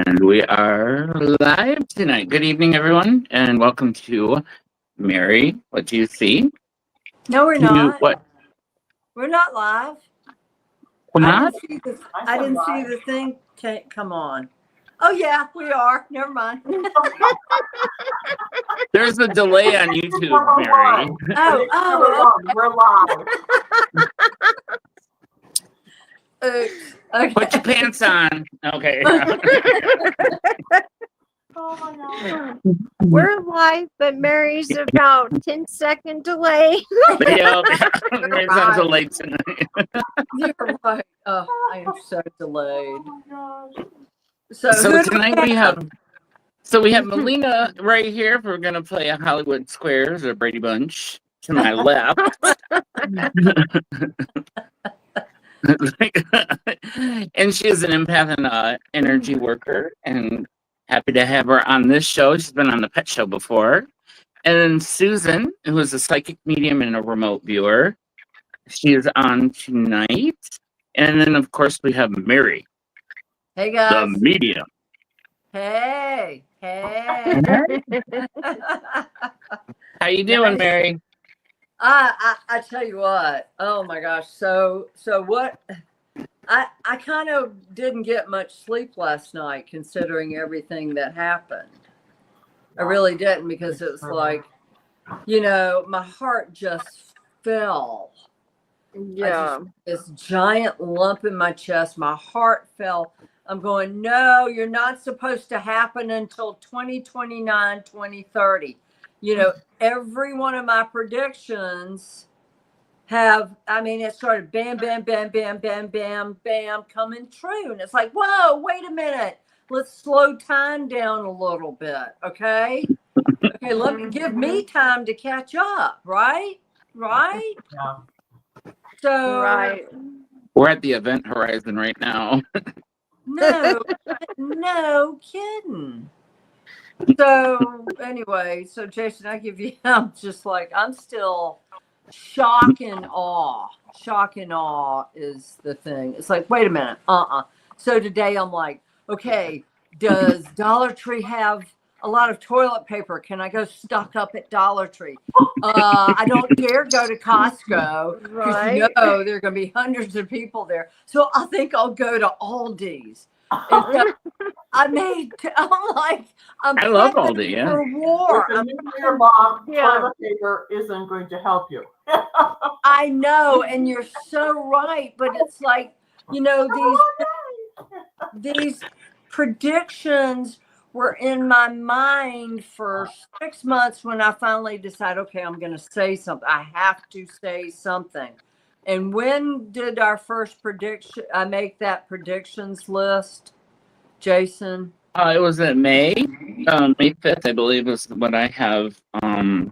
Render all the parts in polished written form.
And we are live tonight. Good evening, everyone, and welcome to Mary. What do you see? No, we're not. What? We're not live. We're I not? didn't see the thing. Come on. Oh yeah, we are. Never mind. There's a delay on YouTube, Mary. We're live. Oops. Okay. Put your pants on. Okay. Oh my God. We're live, but Mary's about 10-second delay. Yeah, Mary's on delay tonight. You're right. Oh, I am so delayed. Oh So tonight we have Melina right here. We're gonna play a Hollywood Squares or Brady Bunch to my left. And she is an empath and energy worker, and happy to have her on this show. She's been on the Pet Show before. And then Susan, who is a psychic medium and a remote viewer, she is on tonight. And then, of course, we have Mary, Hey guys. the medium. Hey. How you doing, Mary? I tell you what. Oh my gosh. So what? I kind of didn't get much sleep last night, considering everything that happened. I really didn't, because it was like, my heart just fell. Yeah. This giant lump in my chest. My heart fell. I'm going, no, you're not supposed to happen until 2029, 2030. Every one of my predictions it started bam, bam, bam, bam, bam, bam, bam, coming true. And it's like, whoa, wait a minute. Let's slow time down a little bit. Okay. Give me time to catch up. Right. Yeah. So, Right. We're at the event horizon right now. no kidding. So anyway, Jason, I'm just like, I'm still shock and awe. Shock and awe is the thing. It's like, wait a minute. So today I'm like, okay, does Dollar Tree have a lot of toilet paper? Can I go stock up at Dollar Tree? I don't dare go to Costco, because Right. there are going to be hundreds of people there. So I think I'll go to Aldi's. And so I love Aldi, yeah. For war. With the nuclear bomb, Yeah. toilet paper isn't going to help you. I know, and you're so right, but it's like, these predictions were in my mind for 6 months, when I finally decided, okay, I'm going to say something. I have to say something. And when did our first prediction, I make that predictions list, Jason? It was at May 5th, I believe, is what I have. No,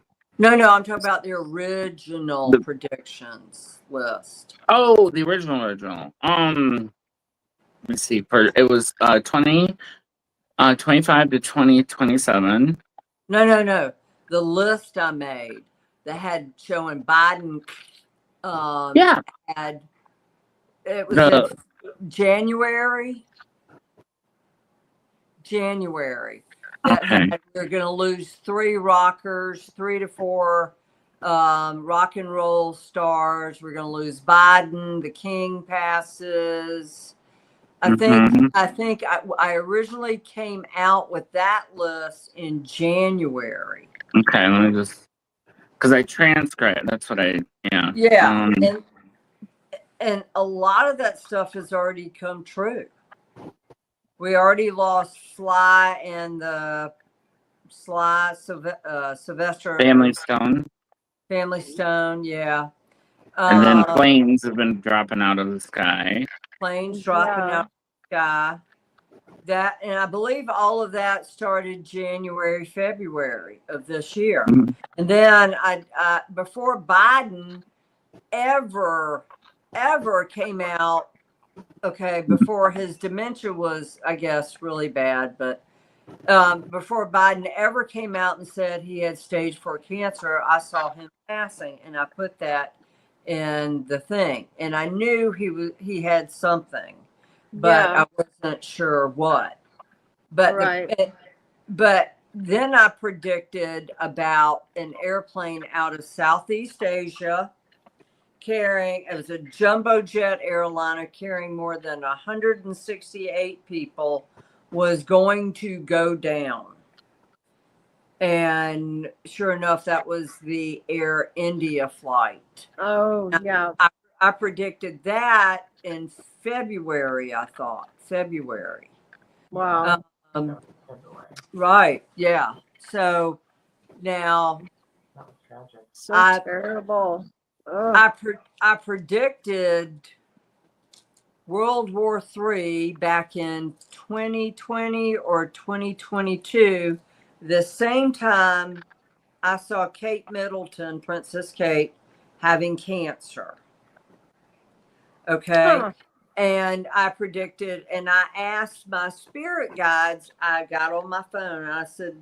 I'm talking about the original predictions list. Oh, the original. Let's see. It was 25 to 2027. No. The list I made that had showing Biden. Yeah. It was in January. Okay. We're going to lose 3 rockers, 3 to 4 rock and roll stars. We're going to lose Biden. The king passes. I think I originally came out with that list in January. Okay, let me just, because I transcribed. That's what yeah. Yeah, and a lot of that stuff has already come true. We already lost Sly and the Sylvester Family Stone. Yeah. And then planes have been dropping out of the sky. Planes dropping out of the sky. And I believe all of that started January, February of this year. Mm-hmm. And then I before Biden ever came out, before his dementia was, I guess, really bad, but before Biden ever came out and said he had stage 4 cancer, I saw him passing, and I put that in the thing, and I knew he had something, but I wasn't sure what. But Right. but then I predicted about an airplane out of Southeast Asia carrying, it was a jumbo jet airliner carrying more than 168 people, was going to go down. And sure enough, that was the Air India flight. Oh, yeah. I predicted that in February, I thought. February. Wow. Um, right. Yeah. So now That was tragic. So I- terrible. Ugh. I predicted World War III back in 2020 or 2022, the same time I saw Kate Middleton, Princess Kate, having cancer. Okay. Huh. And I predicted, and I asked my spirit guides, I got on my phone and I said,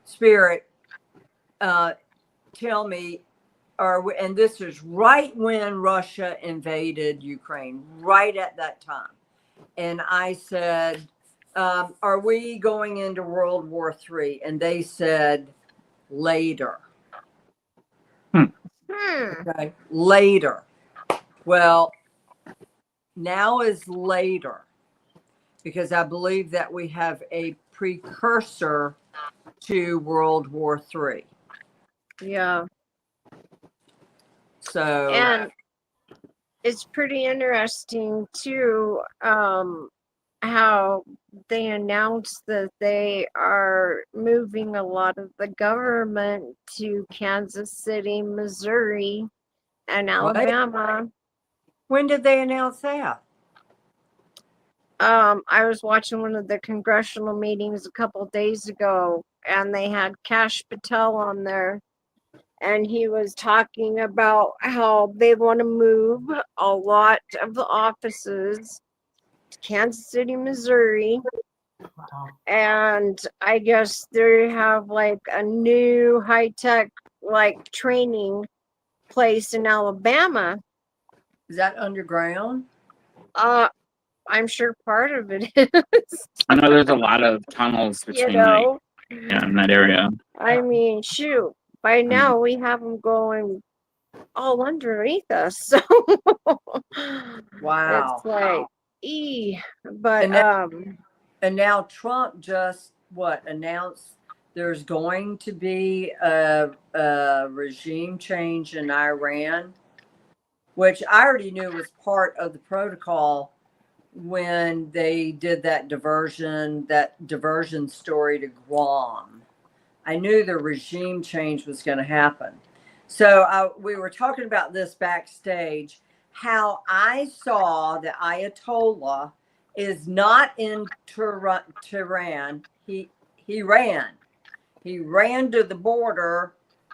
Spirit, tell me, and this is right when Russia invaded Ukraine, right at that time. And I said, are we going into World War III? And they said, later. Hmm. Okay. Later. Well, now is later because I believe that we have a precursor to World War III. Yeah. So, And it's pretty interesting too, how they announced that they are moving a lot of the government to Kansas City, Missouri, and What? Alabama. when did they announce that? I was watching one of the congressional meetings a couple days ago, and they had Kash Patel on there, and he was talking about how they want to move a lot of the offices to Kansas City, Missouri. Wow. And I guess they have like a new high-tech like training place in Alabama. Is that underground? I'm sure part of it is, I know there's a lot of tunnels you between know. in that area. I mean, shoot, by now we have them going all underneath us. So Wow. it's like, but And now Trump just announced there's going to be a regime change in Iran, which I already knew was part of the protocol when they did that diversion story to Guam. I knew the regime change was going to happen. So we were talking about this backstage, how I saw the Ayatollah is not in Tehran. He ran. He ran to the border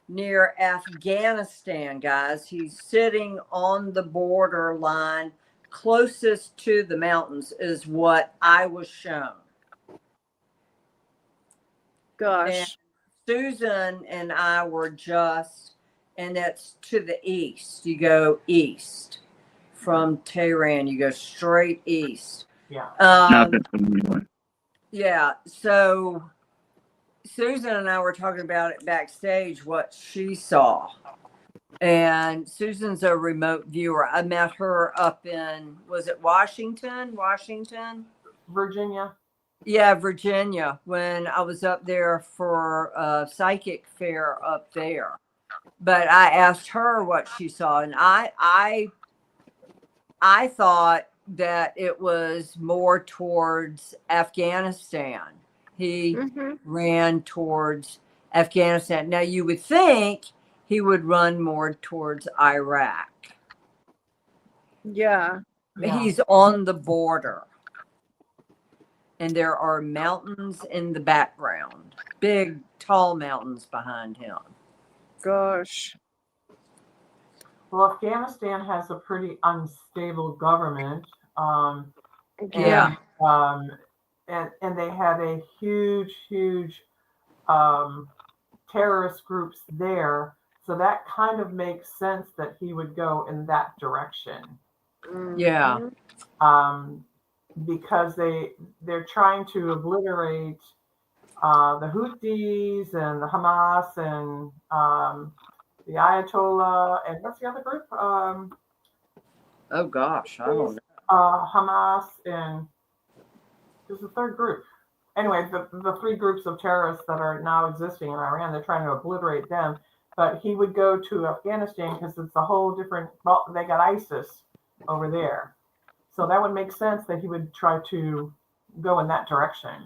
near Afghanistan, guys. He's sitting on the border line closest to the mountains is what I was shown. gosh, And Susan and I were just, and that's to the east. You go east from Tehran, you go straight east. Yeah. Not that familiar. Yeah. So Susan and I were talking about it backstage, what she saw. And Susan's a remote viewer. I met her up in, was it Washington? Washington? Virginia. Yeah, Virginia, when I was up there for a psychic fair up there. But I asked her what she saw, and I thought that it was more towards Afghanistan. He ran towards Afghanistan. Now you would think he would run more towards Iraq. yeah. Yeah. He's on the border. And there are mountains in the background, big, tall mountains behind him. Gosh. Well, Afghanistan has a pretty unstable government. Yeah. And they have a huge terrorist groups there. So that kind of makes sense that he would go in that direction. Yeah. Mhm. because they're trying to obliterate the Houthis and the Hamas and the Ayatollah and what's the other group? Oh gosh, I don't know. Hamas and there's a third group. Anyway, the three groups of terrorists that are now existing in Iran, they're trying to obliterate them. But he would go to Afghanistan because it's a whole different. Well, they got ISIS over there, so that would make sense that he would try to go in that direction.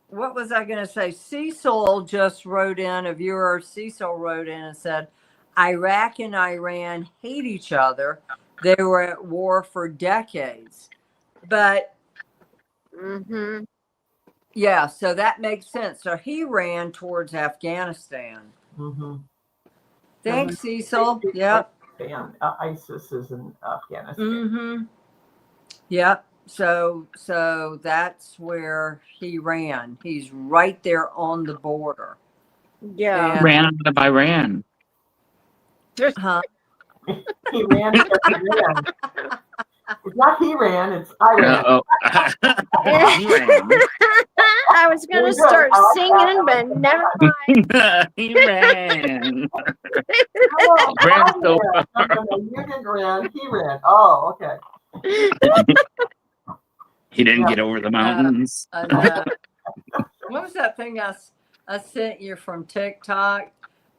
What was I going to say? Cecil just wrote in, a viewer, Cecil wrote in and said, Iraq and Iran hate each other. They were at war for decades. But Mm-hmm. yeah, so that makes sense. So he ran towards Afghanistan. Mm-hmm. Thanks, Cecil. Yep. And ISIS is in Afghanistan. Mm-hmm. Yep. So that's where he ran. He's right there on the border. Yeah. And- Ran out of Iran. Huh? He ran. It's not he ran. It's Iran. Oh. He ran. I was gonna Very good. start I like singing, that. but never mind. He ran. Oh, Ran so I ran. No, you didn't ran. He ran. Oh, okay. He didn't get over the mountains. What was that thing I sent you from TikTok?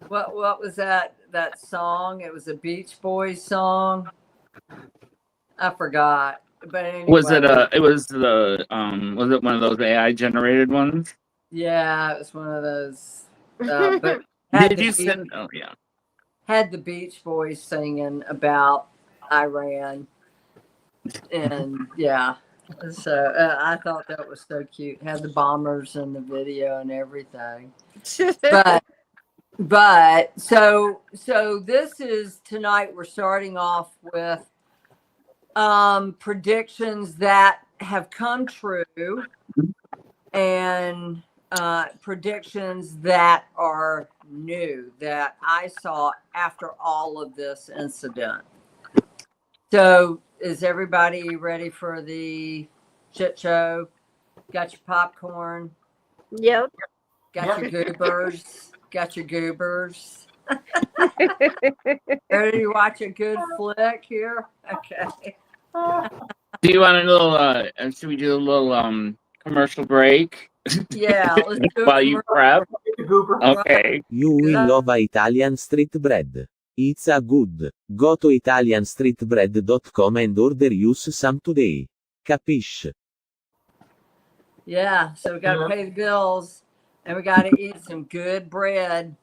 What was that song? It was a Beach Boys song. I forgot. But anyway, Was it was it one of those AI generated ones? Yeah, it was one of those. But had Did the you Beach- send? Oh yeah. had the Beach Boys singing about Iran, and yeah, so I thought that was so cute. Had the bombers in the video and everything. But so this is tonight. We're starting off with predictions that have come true and predictions that are new that I saw after all of this incident. So is everybody ready for the shit show? Got your popcorn? Yep. Got your goobers? Got your goobers? Ready to watch a good flick here? Okay. Do you want a little? Should we do a little commercial break Yeah, let's do it. while you prep? Goober. Okay. You will love Italian street bread. It's a good. Go to italianstreetbread.com and order use some today. Capiche? Yeah, so we got to pay the bills and we got to eat some good bread.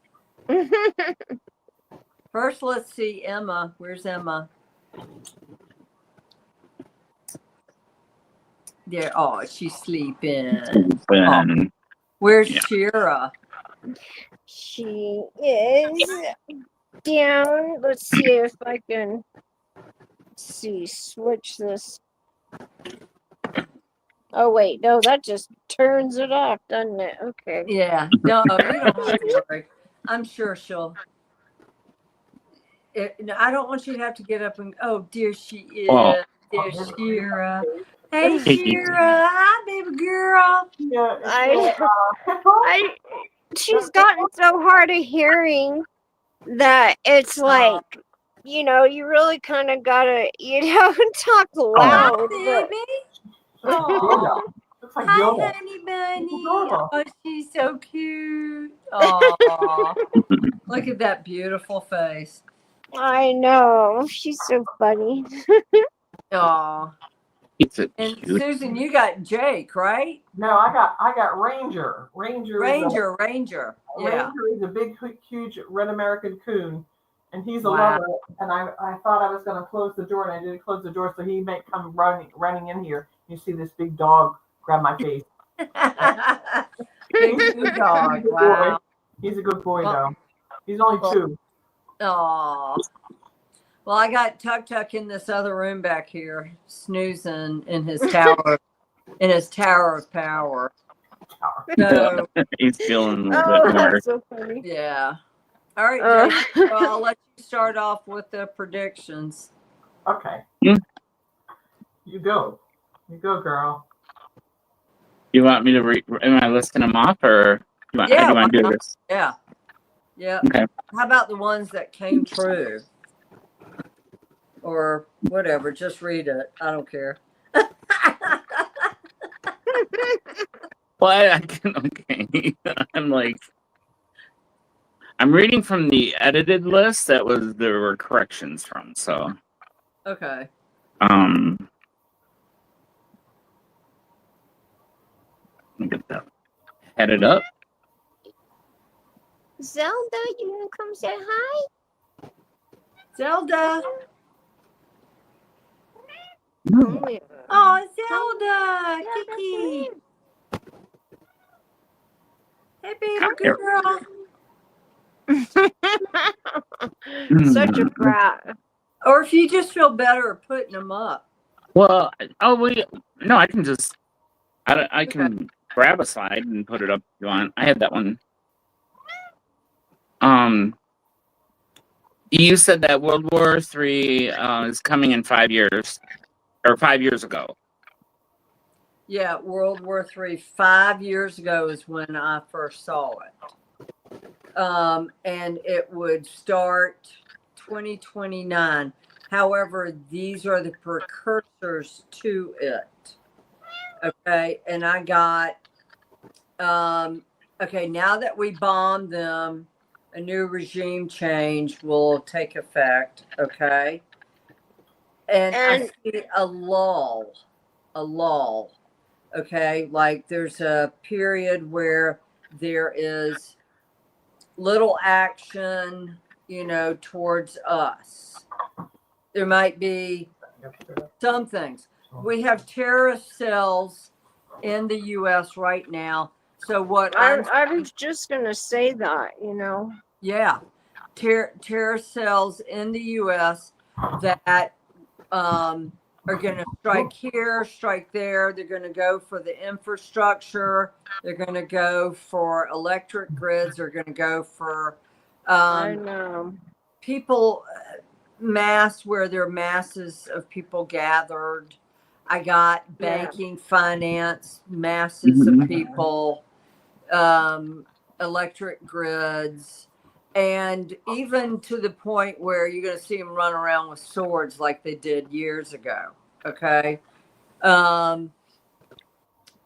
First, let's see Emma. Where's Emma? There. Oh, she's sleeping. Where's Yeah. Shira? She is down. Let's see if I can switch this. Oh wait, no, that just turns it off, doesn't it? Okay. Yeah. No, you don't have to worry. I'm sure she'll. No, I don't want you to have to get up and. Oh, dear, she is. Oh. Dear Shira. Hey, Hey. Shira. Hi, baby girl. Yeah, She's gotten so hard of hearing that it's like, you really kind of gotta, talk loud. Hi, but- baby. Yoda. Looks like Hi, Yoda. honey bunny. adorable. Oh, she's so cute. Oh, look at that beautiful face. I know, she's so funny. Oh, It's a and cute. Susan, you got Jake, right? No, I got Ranger. Ranger. Ranger. Yeah. Ranger is a big, huge red American coon, and he's a Wow. lover. And I thought I was going to close the door, and I didn't close the door, so he may come running in here. You see this big dog grab my face. Big blue dog. Wow. He's a good boy, Well- though. He's only well- 2. Oh. Well, I got Tuck in this other room back here, snoozing in his tower, of power. So He's feeling a little Oh, bit more. that's so funny. yeah. All right, Jake, Uh, well, I'll let you start off with the predictions. Okay. You go. You go, girl. You want me to am I listing them off, or how do Yeah, you want to why do not? this? Yeah. Yeah. Okay. How about the ones that came true? Or whatever. Just read it. I don't care. Well, I can, okay. I'm reading from the edited list that there were corrections from. So, Okay. let me get that headed up. Zelda, you wanna come say hi? Zelda. Oh, yeah. Oh, Zelda. Kiki. Hey, baby Here. girl. Such a brat. Or if you just feel better putting them up. Well, no, I can just, I can grab a slide and put it up if you want. I had that one. You said that World War III is coming in 5 years, or 5 years ago. Yeah, World War III, 5 years ago is when I first saw it. And it would start 2029. However, these are the precursors to it. Okay. And I got, okay, now that we bombed them, a new regime change will take effect. Okay. And I And see a lull. Okay. Like there's a period where there is little action, towards us. There might be some things. We have terrorist cells in the U.S. right now. So what I was just gonna say that, yeah, terrorist cells in the U.S. that are going to strike here, strike there. They're going to go for the infrastructure. They're going to go for electric grids. They're going to go for I know. people mass where there are masses of people gathered. I got banking, finance, masses of people, electric grids, and even to the point where you're going to see them run around with swords like they did years ago. Okay.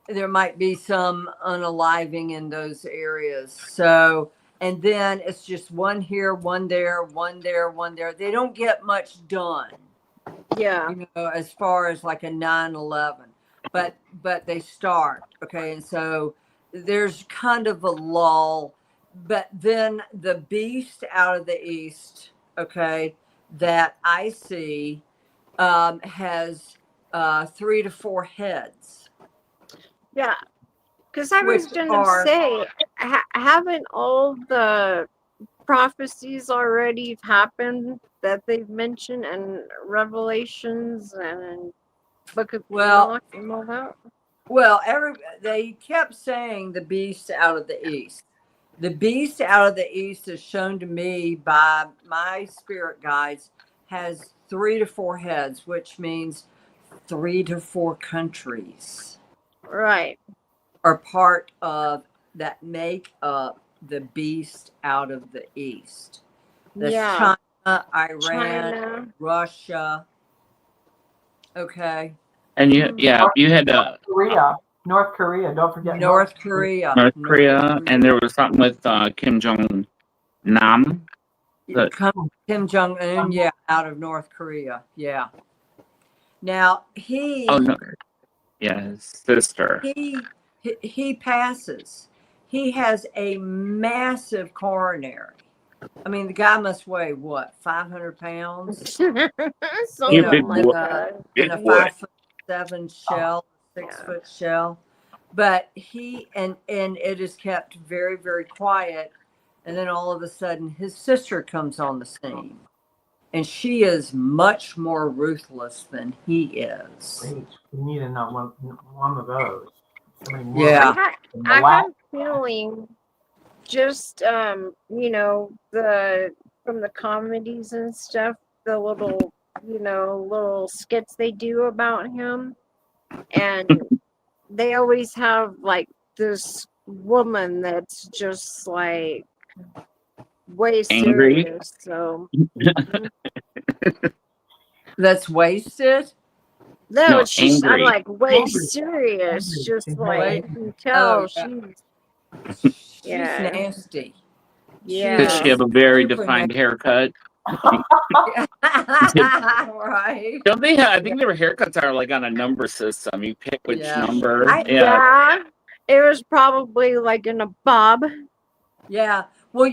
There might be some unaliving in those areas. So, and then it's just one here, one there, one there, one there. They don't get much done, Yeah. as far as like a 9/11, but they start. Okay. And so there's kind of a lull, but then the beast out of the east, okay, that I see has 3 to 4 heads. Yeah. Because I was Which gonna are- say, haven't all the prophecies already happened that they've mentioned in Revelations and in Book of Well- Enoch and all that? Well, they kept saying the beast out of the east. The beast out of the east is shown to me by my spirit guides has 3 to 4 heads, which means 3 to 4 countries Right. are part of that make up the beast out of the east. That's Yeah. China, Iran, China. Russia. Okay. And you had North Korea. Don't forget North Korea. North Korea, and there was something with Kim Jong Nam. Kim Jong Un, yeah, out of North Korea, yeah. Now Oh no, yeah, his sister. he passes. He has a massive coronary. I mean, the guy must weigh what, 500 pounds? Something big like boy. that. Big In a boy. 5'7" shell, 6-foot shell. But and it is kept very, very quiet. And then all of a sudden, his sister comes on the scene, and she is much more ruthless than he is. Great. We need another one of those. So many more. Yeah. I have a feeling just from the comedies and stuff, the little little skits they do about him. And they always have like this woman that's just like way Angry? serious. So That's wasted. no, No, I'm angry. like way Angry. serious. Angry. Just She's like very- you can tell Oh, yeah. she's She's Yeah. nasty. yeah. Does she have a very Super defined haircut? Right. Don't they have, I think their haircuts are like on a number system. You pick which Yeah. number. I- yeah. It was probably like in a bob. Yeah. Well,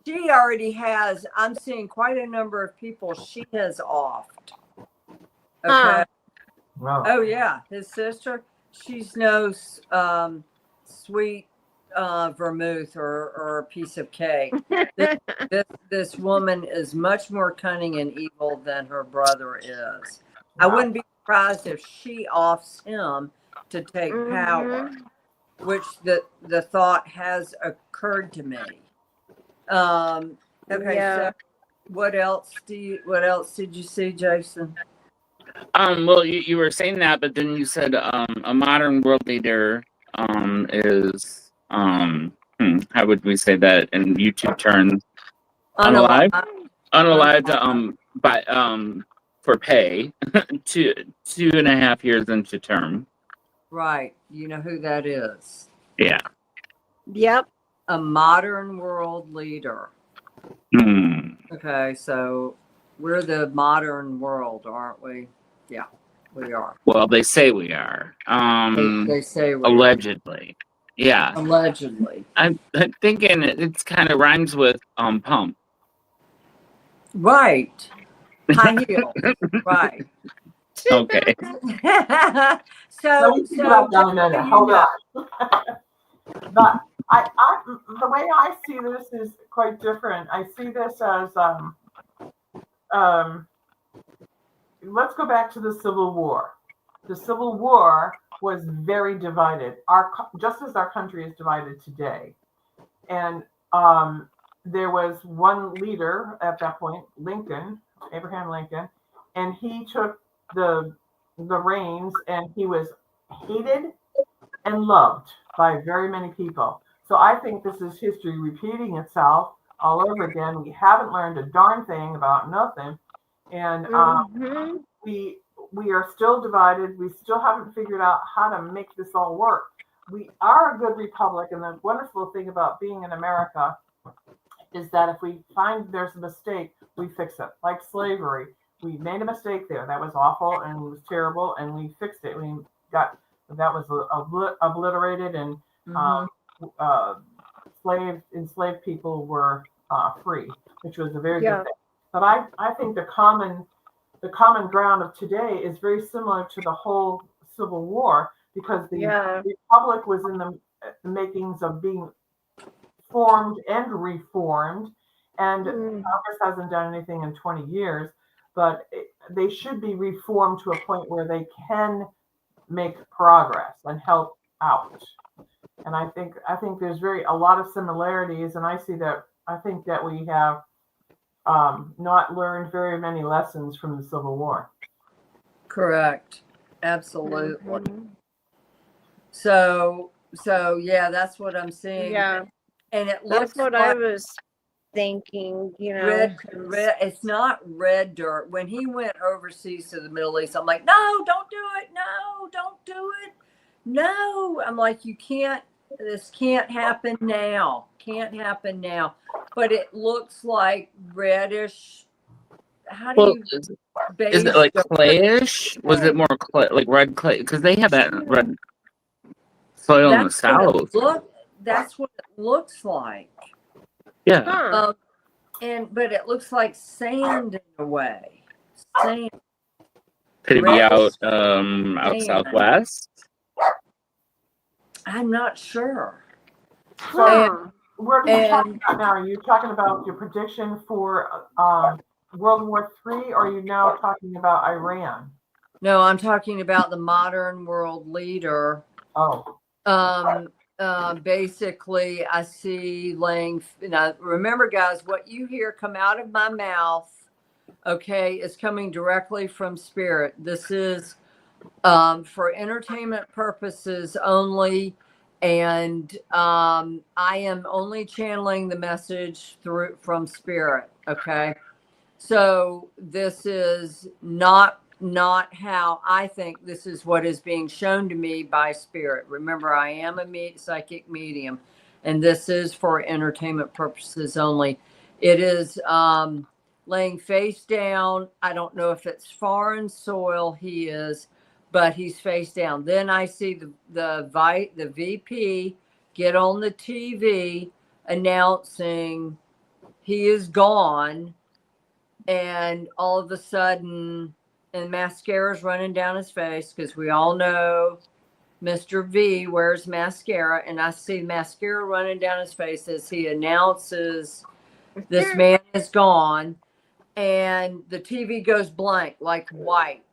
she already has. I'm seeing quite a number of people she has offed. Okay. Huh. Wow. Oh yeah, his sister. She's no sweet vermouth or a piece of cake. This woman is much more cunning and evil than her brother is. I wouldn't be surprised if she offs him to take power, which the thought has occurred to me. Okay, Yeah. so what else did you see, Jason? Well, you were saying that, but then you said a modern world leader is how would we say that in YouTube terms? Unalive? Unalive by for pay 2.5 years into term. Right. You know who that is? Yeah. Yep. A modern world leader. Hmm. Okay, so we're the modern world, aren't we? Yeah, we are. Well, they say we are. They say we are. Allegedly. Yeah. Allegedly. I'm thinking it's kind of rhymes with pump. Right. High heel. Right. Okay. so Let me think about that a minute. Hold on. But the way I see this is quite different. I see this as let's go back to the Civil War. The Civil War was very divided. Just as our country is divided today, and there was one leader at that point, Lincoln, Abraham Lincoln, and he took the reins, and he was hated and loved by very many people. So I think this is history repeating itself all over again. We haven't learned a darn thing about nothing, and we are still divided. We still haven't figured out how to make this all work. We are a good republic, and the wonderful thing about being in America is that if we find there's a mistake, we fix it. Like slavery, we made a mistake there. That was awful and it was terrible, and we fixed it. We got that was obliterated, and enslaved people were free, which was a very good thing. But I think the common ground of today is very similar to the whole Civil War, because the Republic was in the makings of being formed and reformed, and Congress hasn't done anything in 20 years, but they should be reformed to a point where they can make progress and help out. And I think there's a lot of similarities, and I think that we have not learned very many lessons from the Civil War. Correct. Absolutely. So yeah, that's what I'm seeing. Yeah. And it That's looks what like I was thinking, red. It's not red dirt. When he went overseas to the Middle East, I'm like, no, don't do it. No, don't do it. No. I'm like, this can't happen now. Can't happen now. But it looks like reddish. How do you is it like clayish? Was it more like red clay? Because they have that red soil in the south. That's what it looks like. Yeah. But it looks like sand in a way. Sand. Could it be out southwest? I'm not sure. So where are you talking about now? Are you talking about your prediction for World War III, or are you now talking about Iran? No, I'm talking about the modern world leader. Oh. Basically, I see laying. Remember, guys, what you hear come out of my mouth okay, is coming directly from Spirit. This is for entertainment purposes only. And I am only channeling the message through from Spirit. Okay. So this is not how I think. This is what is being shown to me by Spirit. Remember, I am a psychic medium, and this is for entertainment purposes only. It is laying face down. I don't know if it's foreign soil he is, but he's face down. Then I see the VP get on the TV announcing he is gone, and all of a sudden, and mascara's running down his face, because we all know Mr. V wears mascara, and I see mascara running down his face as he announces this man is gone, and the TV goes blank, like white,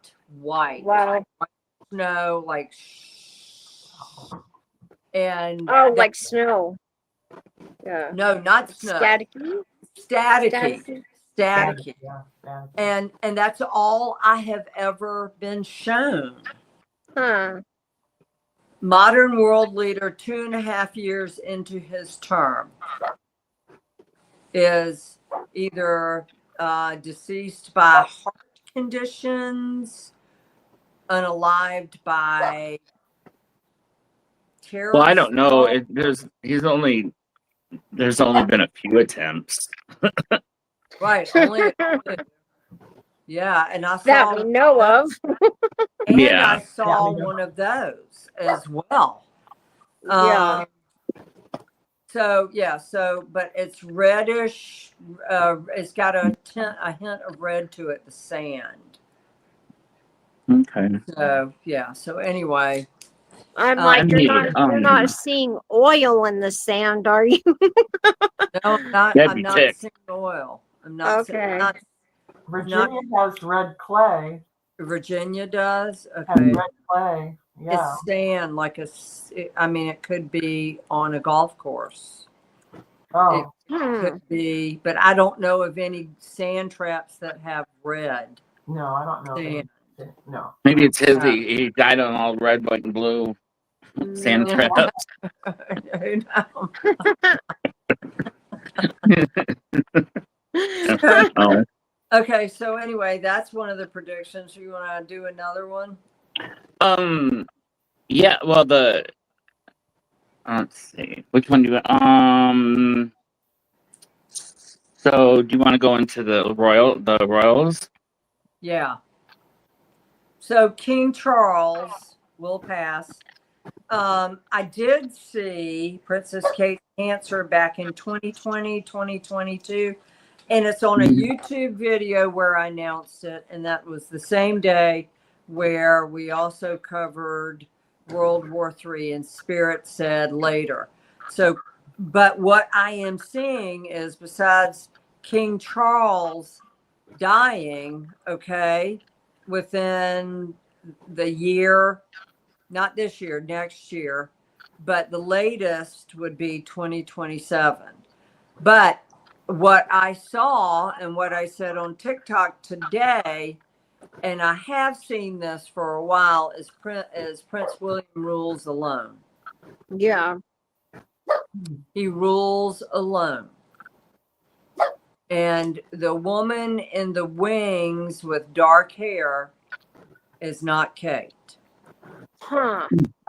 Wow. snow, like and Oh, like snow. Yeah. no, not snow, Staticky. staticky. Staticky. Yeah. And that's all I have ever been shown. Huh. Modern world leader, 2.5 years into his term, is either deceased by heart conditions, unalived by terror. Well, I don't know. There's only been a few attempts. Right. Only yeah, and I That saw we know of. and Yeah. I saw Yeah, we know. one of those as well. Yeah. So yeah, but it's reddish. It's got a hint of red to it. The sand. Okay. So yeah. So anyway, I'm I like, mean, you're not seeing oil in the sand, are you? no, That'd I'm be not ticked. seeing oil. I'm not. Okay. Virginia has red clay. Virginia does. Has Okay. red clay. Yeah. It's sand, like I mean, it could be on a golf course. Oh, Could be, but I don't know of any sand traps that have red no, I don't know. sand. No. Maybe it's his. He died on all red, white, and blue sand No. traps. Oh. Okay, so anyway, that's one of the predictions. You want to do another one? Yeah. Well, let's see. Which one do you? So, do you want to go into the royals? Yeah. So King Charles will pass. I did see Princess Kate Cancer back in 2020, 2022, and it's on a YouTube video where I announced it, and that was the same day where we also covered World War III, and Spirit said later. So, but what I am seeing is, besides King Charles dying, okay, within the year, not this year, next year, but the latest would be 2027. But what I saw and what I said on TikTok today, and I have seen this for a while, is Prince William rules alone. Yeah. He rules alone. And the woman in the wings with dark hair is not Kate. Huh.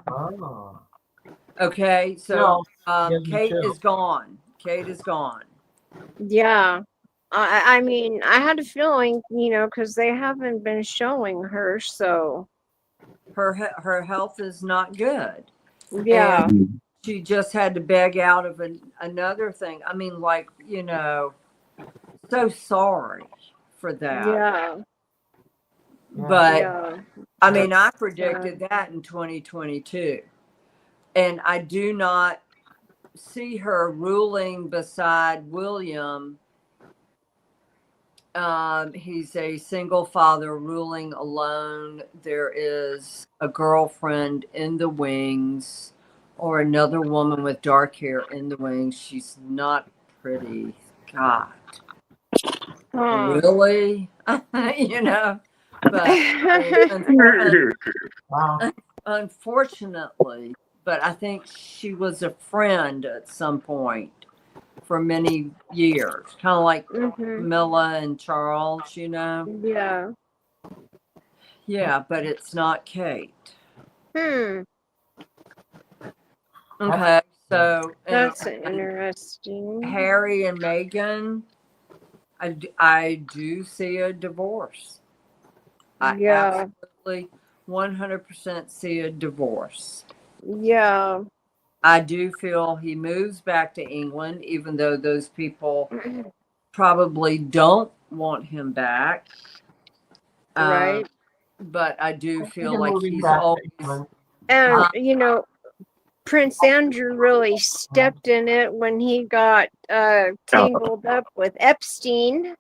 Oh. Okay, so Gives me Kate chills. is gone. Kate is gone. Yeah. I mean, I had a feeling, because they haven't been showing her, so Her health is not good. yeah. And she just had to beg out of another thing. I mean, like, so sorry for that. Yeah. But Yeah. I mean, I predicted that in 2022. And I do not see her ruling beside William. He's a single father ruling alone. There is a girlfriend in the wings, or another woman with dark hair in the wings. She's not pretty. God. Huh. Really? you know. But unfor- Wow. unfortunately, but I think she was a friend at some point for many years, kind of like Mhm. Camilla and Charles, you know. Yeah. Yeah, but it's not Kate. Hmm. Okay, so That's and interesting. Harry and Meghan, I do see a divorce. I Yeah. absolutely 100% see a divorce. Yeah. I do feel he moves back to England, even though those people probably don't want him back. Right. But I do I see feel him like moving he's back to always. England. And, Uh, you know, Prince Andrew really stepped in it when he got tangled up with Epstein,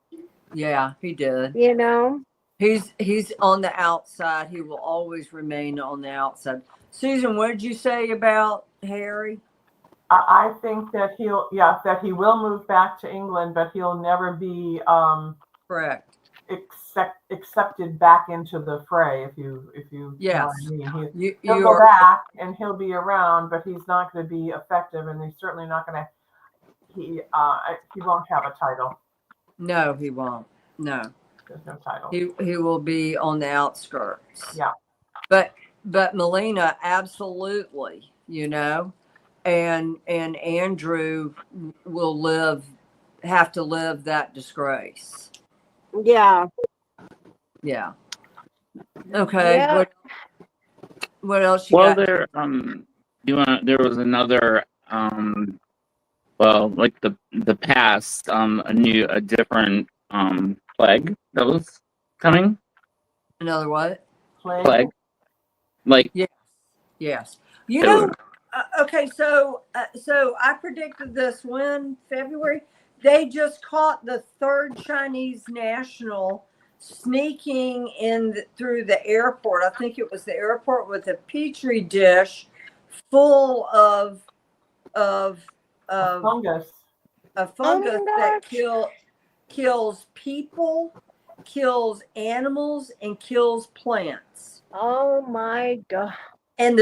Yeah, he did. you know. He's on the outside. He will always remain on the outside. Susan, what did you say about Harry? I think that that he will move back to England, but he'll never be Correct. accepted back into the fray. If you know Yes. what I mean, You he'll you go are back and he'll be around, but he's not going to be effective, and he's certainly not going to. He won't have a title. no, he won't. No, There's no title. he will be on the outskirts. Yeah. But Melina, absolutely, you know, and Andrew will have to live that disgrace. Yeah. Yeah. Okay. Yeah. What else you Well, got? there was another well, like the past a different plague that was coming. Another what? Plague. Like Yes. Yes. You it know, was, okay, so I predicted this when February. They just caught the third Chinese national sneaking through the airport. I think it was the airport with a petri dish full of Fungus. a fungus that gosh. kills people, kills animals, and kills plants. Oh my God. And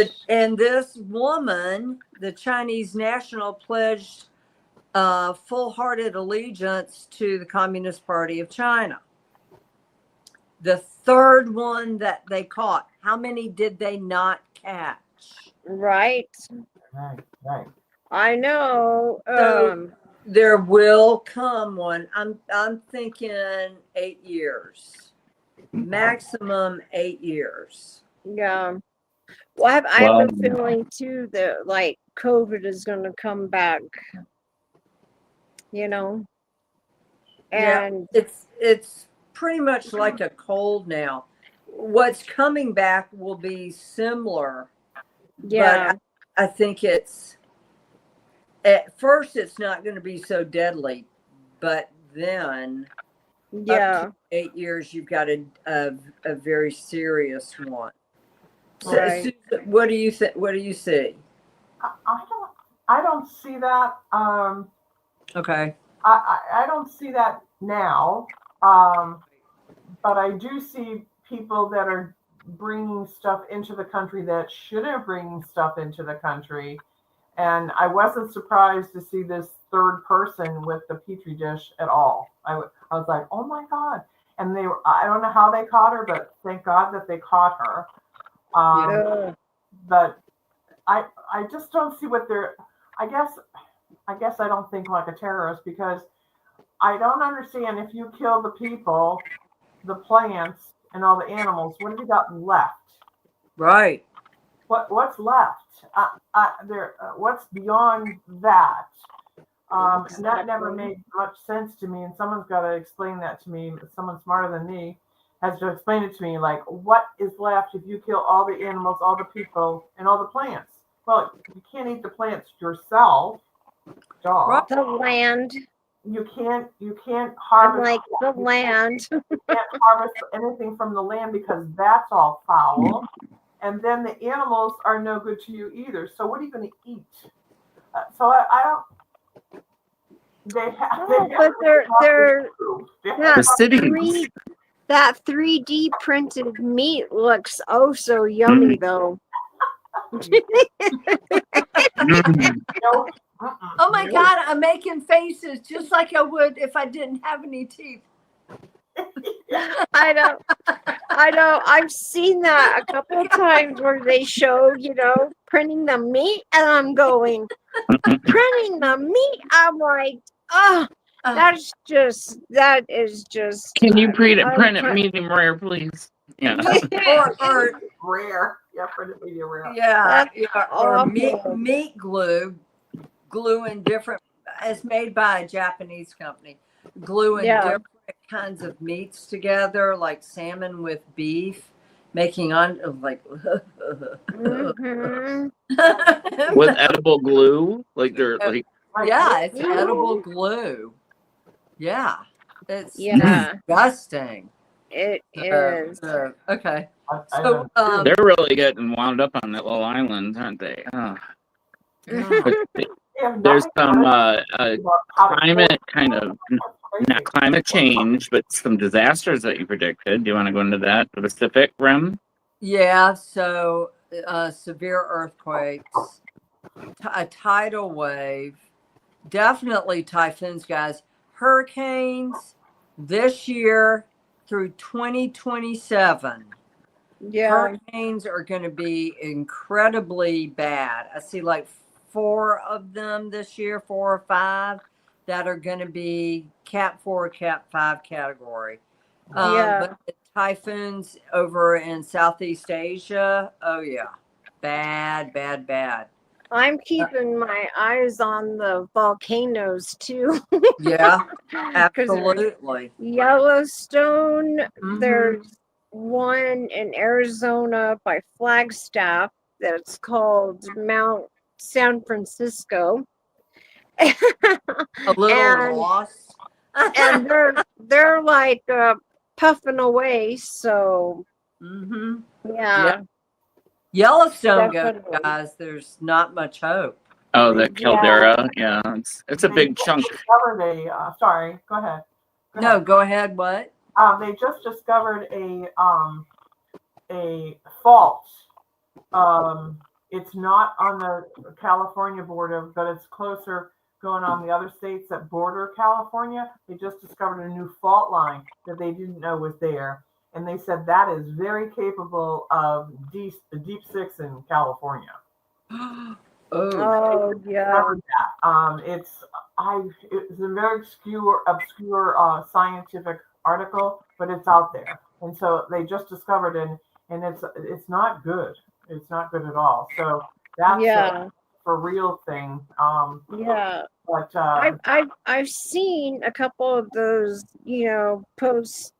this woman, the Chinese national, pledged full-hearted allegiance to the Communist Party of China. The third one that they caught. How many did they not catch? Right. Right. I know. So there will come one. I'm thinking 8 years, maximum 8 years. Yeah. Well, I have a feeling too that like COVID is going to come back, you know. And yeah, it's pretty much like a cold now. What's coming back will be similar, yeah, but I think it's at first it's not going to be so deadly, but then yeah. up to 8 years you've got a very serious one. So, Right. Susan, what do you think? What do you see? I don't see that. Okay. I don't see that now. But I do see people that are bringing stuff into the country that shouldn't bring stuff into the country. And I wasn't surprised to see this third person with the petri dish at all. I was like, oh my God. And I don't know how they caught her, but thank God that they caught her. But I just don't see what they're, I guess I don't think like a terrorist, because I don't understand, if you kill the people, the plants, and all the animals, what have you got left? Right. What's left? What's beyond that? And that never made much sense to me. And someone's got to explain that to me. Someone smarter than me has to explain it to me. Like, what is left if you kill all the animals, all the people, and all the plants? Well, you can't eat the plants yourself, dog. Right. The land. You can't I'm harvest. like the land. You can't harvest anything from the land because that's all foul. And then the animals are no good to you either. So what are you going to eat? So I don't. They have. But they're the cities. That 3D printed meat looks oh so yummy though. Mm. No. Oh my God, I'm making faces just like I would if I didn't have any teeth. I know. I've seen that a couple of times where they show, printing the meat, and I'm going, printing the meat. I'm like, oh, that is just. Can you print it, I print it can't- medium rare, please? Yeah. Or Rare. Yeah, for the media rare. yeah, That's yeah, or awful. meat glue in different. It's made by a Japanese company. Gluing Yeah. different kinds of meats together, like salmon with beef, making on like. Mhm. With edible glue, like they're like. Right. Yeah, it's Yeah. edible glue. Yeah, it's Yeah, disgusting. it is. Okay, I so They're really getting wound up on that little island, aren't they? Oh. But They have there's nothing some about how to climate kind of, That's crazy. not climate change, but some disasters that you predicted. Do you want to go into that, the Pacific Rim? yeah, so severe earthquakes, a tidal wave, definitely typhoons, guys. Hurricanes this year through 2027. Yeah, Hurricanes are going to be incredibly bad. I see like 4 of them this year, 4 or 5 that are going to be Cat 4, Cat 5 category. Yeah. But the typhoons over in Southeast Asia, oh yeah, bad, bad, bad. I'm keeping my eyes on the volcanoes too. Yeah, 'Cause there's absolutely. Yellowstone, Mhm. there's one in Arizona by Flagstaff that's called Mount San Francisco. A little and lost. and they're like puffing away, so hmm yeah. Yellowstone goes, Definitely. guys. There's not much hope. Oh, the Yeah. caldera. Yeah, it's a They big just chunk. discovered sorry, go ahead. No, go ahead. What? They just discovered a fault. It's not on the California border, but it's closer going on the other states that border California. They just discovered a new fault line that they didn't know was there. And they said that is very capable of deep six in California. Oh, Oh yeah. Discovered that. It's a very obscure scientific article, but it's out there, and so they just discovered it, and it's not good. It's not good at all. So that's Yeah. a for real thing. Yeah. But I've seen a couple of those, post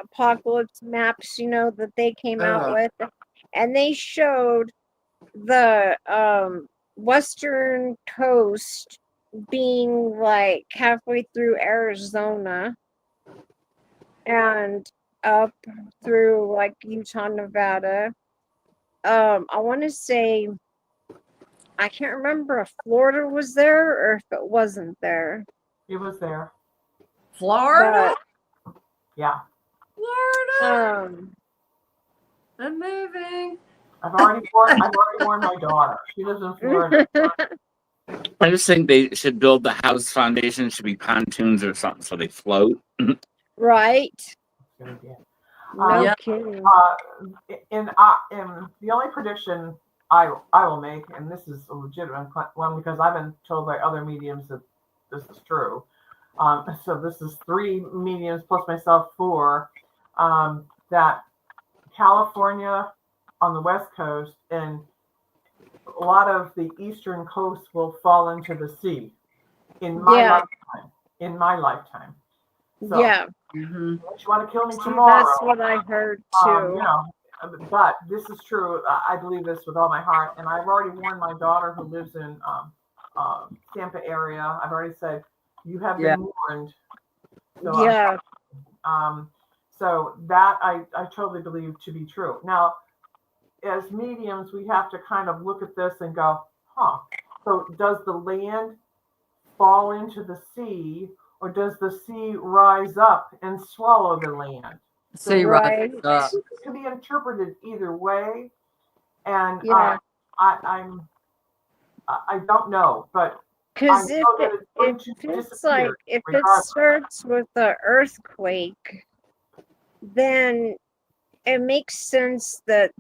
apocalypse maps, that they came out with, and they showed the western coast being like halfway through Arizona and up through like Utah, Nevada. I want to say, I can't remember if Florida was there or if it wasn't there. it was there. Florida. Yeah, Florida. Um, I'm moving. I've already warned my daughter. She lives in Florida. I just think they should build the house foundation should be pontoons or something so they float. right? No Yeah. kidding. In the only prediction I will make, and this is a legitimate one because I've been told by other mediums that this is true. So this is 3 mediums plus myself 4. That California on the West Coast and a lot of the eastern coast will fall into the sea in my Yeah. lifetime. In my lifetime. So, Yeah, Mhm. unless you want to kill me see, tomorrow. that's what I heard too. But this is true. I believe this with all my heart, and I've already warned my daughter who lives in Tampa area. I've already said you have been warned. So Yeah, so that I totally believe to be true. Now, as mediums, we have to kind of look at this and go, huh? So does the land fall into the sea, or does the sea rise up and swallow the land? See, right. Right. It can be interpreted either way, and Yeah. I don't know, but I Because know that it's going to it's like, disappear if it regardless. starts with the earthquake, then it makes sense that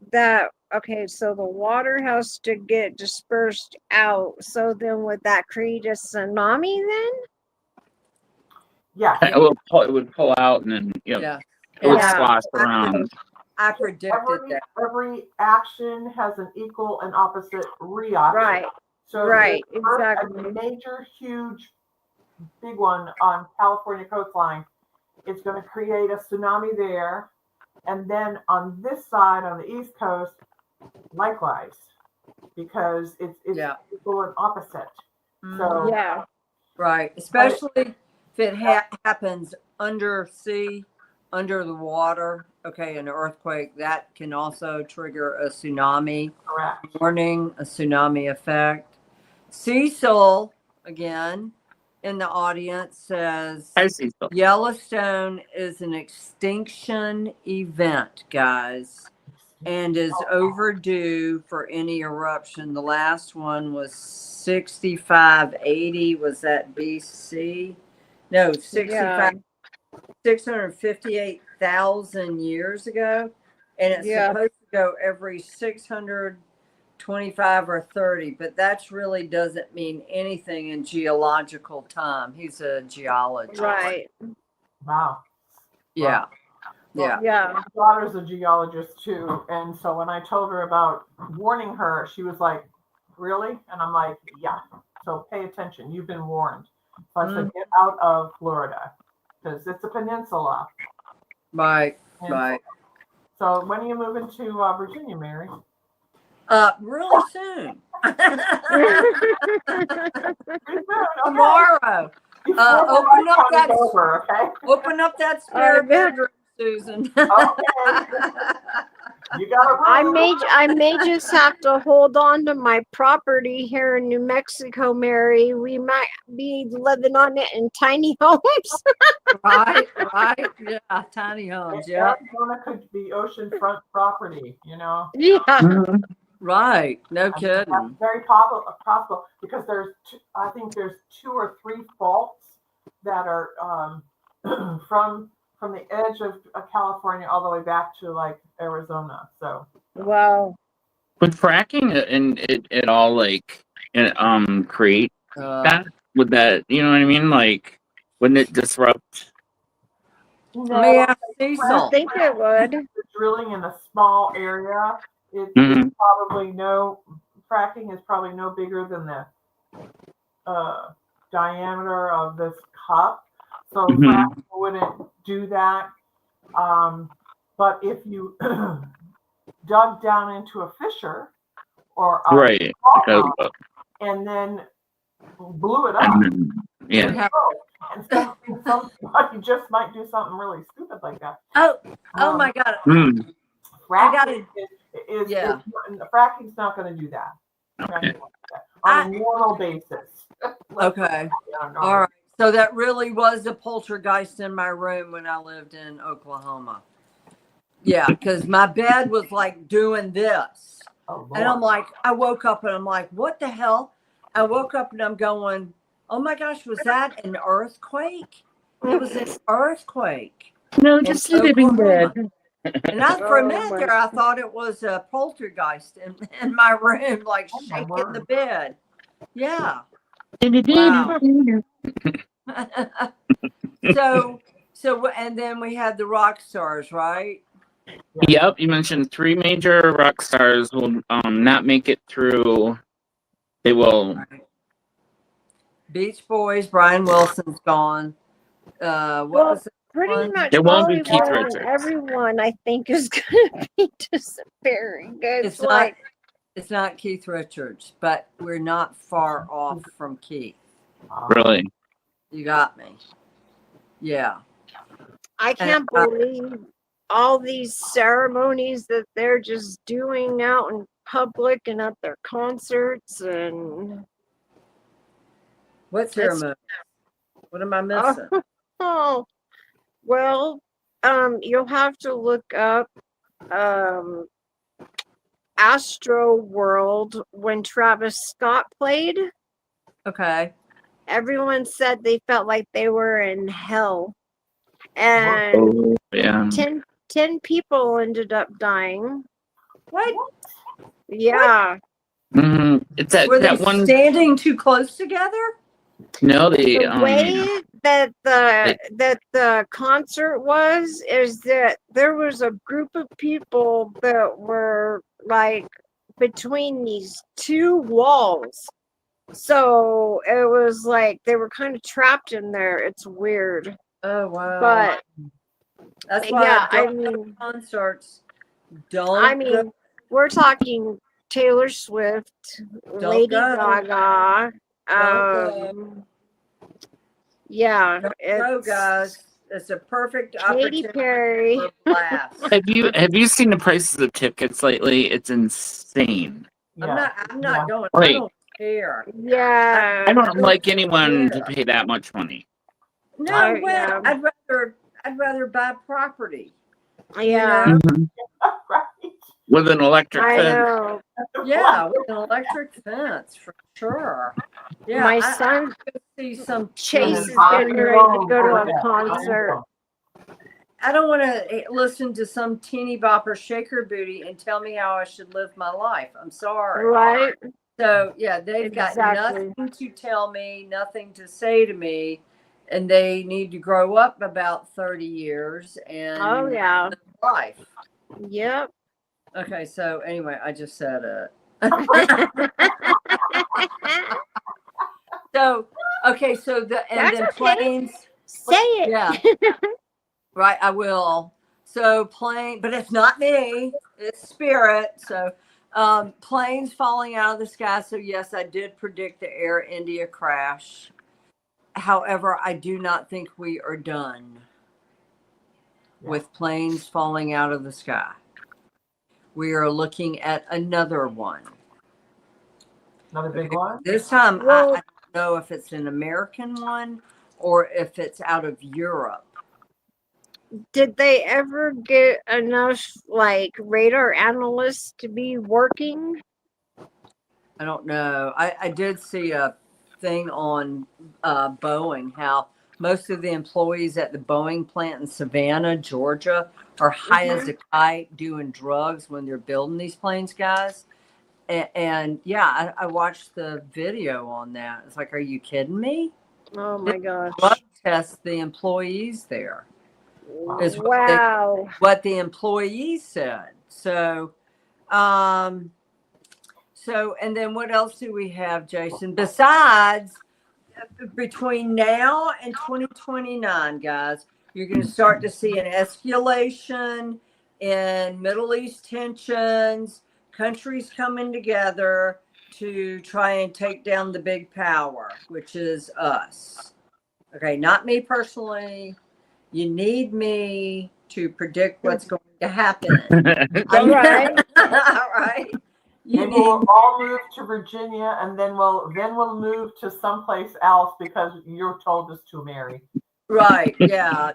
okay, so the water has to get dispersed out. So then would that create a tsunami then? Yes, It would pull out and then Yeah. it would Yeah. slosh around. I predicted that. every action has an equal and opposite reaction. Right. So Right, the first, exactly. a major, huge, big one on California coastline, it's going to create a tsunami there, and then on this side, on the East Coast, likewise, because it's Yeah. equal and opposite. Mhm. So Yeah. Right. Especially if it happens undersea, under the water. Okay, an earthquake that can also trigger a tsunami correct. warning, a tsunami effect. Cecil, again, in the audience says I see. So. Yellowstone is an extinction event, guys, and is overdue for any eruption. The last one was 6580. Was that BC? No, 65. Yeah. 658,000 years ago, and it's Yeah. supposed to go every 625 or 30, but that's really doesn't mean anything in geological time. He's a geologist. Right. Wow. Yeah. Yeah. Yeah. My daughter's a geologist too, and so when I told her about warning her, she was like, "Really?" And I'm like, "Yeah." So pay attention. You've been warned. So I said, "Get out of Florida because it's a peninsula." Right. And Right. So when are you moving to Virginia, Mary? Really soon. Pretty soon, okay. Tomorrow. Before the Open up lifetime is that- over, okay? Open up that spare bet. bedroom, Susan. You got a room. I may just have to hold on to my property here in New Mexico, Mary. We might be living on it in tiny homes. Right. Yeah. Tiny homes. Yeah. Arizona could be oceanfront property, you know. Yeah. Right. No I mean, kidding. that's very possible because I think there's 2 or 3 faults that are from the edge of California all the way back to like Arizona. So Wow. Would fracking and it all like create that? Would that, you know what I mean? Like, wouldn't it disrupt? Let me ask I Cecil. think it would. drilling in a small area, it's Mhm. probably fracking is probably no bigger than the diameter of this cup. So Mhm. fracking wouldn't do that. But if you dug down into a fissure or a Right. fault Uh, line and then blew it up, and then- yeah. Yeah. and somebody just might do something really stupid like that. Oh my God. Mm. Fracking is Yeah. fracking's not going to do that. Okay. Fracking won't do that. On a normal basis. Okay. All right. So that really was a poltergeist in my room when I lived in Oklahoma. Yeah, because my bed was like doing this. Oh, And I'm Lord. like, I woke up and I'm like, what the hell? I woke up and I'm going, oh my gosh, was that an earthquake? It was an earthquake. No, in just living Oklahoma. dead. And I, for a Oh, minute my there, I thought it was a poltergeist in my room, like Oh, my shaking the word. bed. Yeah. Wow. So, and then we had the rock stars, right? Yep, you mentioned 3 major rock stars will not make it through. They will. Beach Boys, Brian Wilson's gone. What Well, was it? Pretty One? much It won't be Hollywood Keith and Richards. everyone, I think, is going to be disappearing. It's not. It's not Keith Richards, but we're not far off from Keith. Really? You got me. Yeah. I can't believe all these ceremonies that they're just doing out in public and at their concerts and What ceremony? What am I missing? Oh, well, you'll have to look up um Astro World when Travis Scott played. Okay. Everyone said they felt like they were in hell. And Oh, yeah. 10 people ended up dying. What? Yeah. It's that, Were they that one. standing too close together? No, The way that the concert was is that there was a group of people that were like between these two walls. So it was like they were kind of trapped in there. It's weird. Oh wow. But That's why yeah, I I don't go to mean, concerts. Don't I go. mean, we're talking Taylor Swift, Lady go. Gaga. Don't Yeah, Don't go, it's guys. It's a perfect Katy opportunity Perry. for a blast. Have you seen the prices of tickets lately? It's insane. Yeah. I'm not going. Right. I don't care. Yeah. I don't like anyone to Yeah. pay that much money. No I- way. yeah. I'd rather buy property. Yeah. know? Right. With an electric I fence. know. Yeah, with an electric fence for sure. Yeah, My I son could see some Chase teeny is bopper- getting ready to go to a concert. I don't want to listen to some teeny bopper shaker booty and tell me how I should live my life. I'm sorry. Right? So yeah, they've got Exactly. nothing to tell me, nothing to say to me, and they need to grow up about 30 years and Oh yeah. live life. Yep. Okay, so anyway, I just said it. So okay, so That's then okay. planes. Say it. Yeah. Right, I will. So plane, but it's not me, it's spirit. So planes falling out of the sky. So yes, I did predict the Air India crash. However, I do not think we are done with planes falling out of the sky. We are looking at another one. Another big one. This time, Well- I don't know if it's an American one or if it's out of Europe. Did they ever get enough like radar analysts to be working? I don't know. I did see a thing on Boeing, how most of the employees at the Boeing plant in Savannah, Georgia, are high as a kite doing drugs when they're building these planes, guys. And yeah, I watched the video on that. It's like, are you kidding me? Oh my gosh. Drug test the employees there. Is Wow. what the employees said. So, and then what else do we have, Jason? Besides, between now and 2029, guys, you're going to start to see an escalation in Middle East tensions, countries coming together to try and take down the big power, which is us. Okay, not me personally. You need me to predict what's going to happen. All right. All right. You Maybe we'll need all move to Virginia, and then we'll move to someplace else because you're told us to marry. right. Yeah.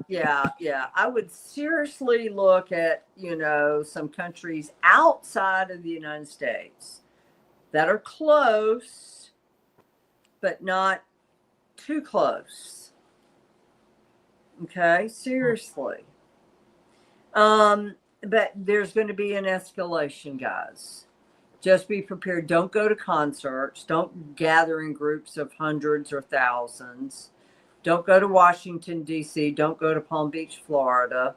I would seriously look at, some countries outside of the United States that are close, but not too close. Okay, seriously. But there's going to be an escalation, guys. Just be prepared. Don't go to concerts. Don't gather in groups of hundreds or thousands. Don't go to Washington, D.C. Don't go to Palm Beach, Florida.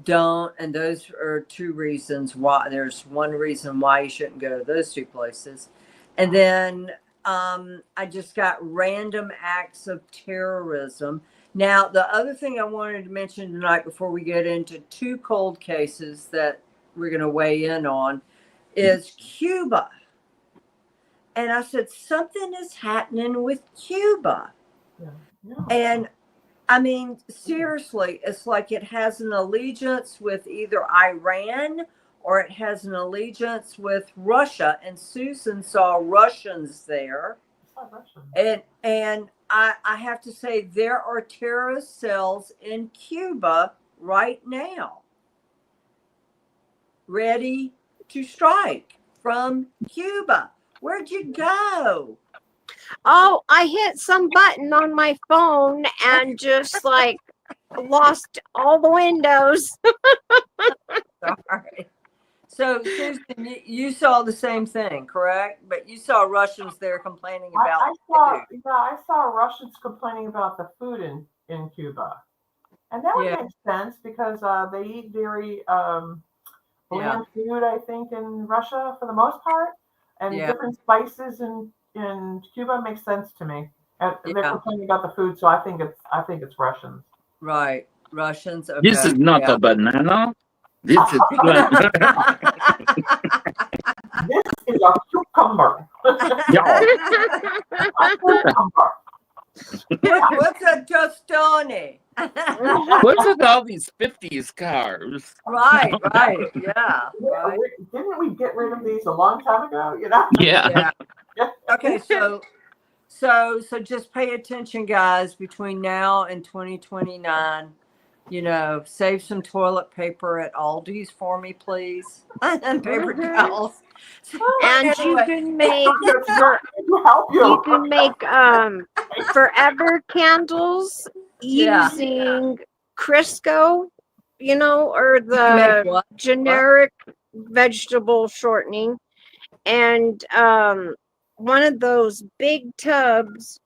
Don't. And those are two reasons why. There's one reason why you shouldn't go to those two places. And then I just got random acts of terrorism. Now, the other thing I wanted to mention tonight before we get into two cold cases that we're going to weigh in on is Cuba. And I said, something is happening with Cuba. Yeah. And I mean, seriously, it's like it has an allegiance with either Iran or it has an allegiance with Russia. And Susan saw Russians there. It's not Russian. And I have to say there are terrorist cells in Cuba right now, ready to strike from Cuba. Where'd you go? Oh, I hit some button on my phone and just like lost all the windows. Sorry. So, Susan, you saw the same thing, correct? But you saw Russians there complaining about I saw Russians complaining about the food in Cuba. And that would Yeah. make sense because they eat very Yeah. bland food, I think, in Russia for the most part. And Yeah. different spices in Cuba makes sense to me. And they're Yeah. complaining about the food, so I think it's Russians. Right. Russians. Okay. This is not yeah. a banana. This is This is a cucumber. yeah. A cucumber. What's a tostone? What's with all these 50s cars? Right. Yeah. Right. Didn't we get rid of these a long time ago? You know? Yeah. Yeah. Okay, so just pay attention, guys, between now and 2029. Save some toilet paper at Aldi's for me, please. And paper towels. And you Anyway. can make Help you. you can make forever candles Yeah. using Crisco, or Make the what? generic vegetable shortening, and one of those big tubs.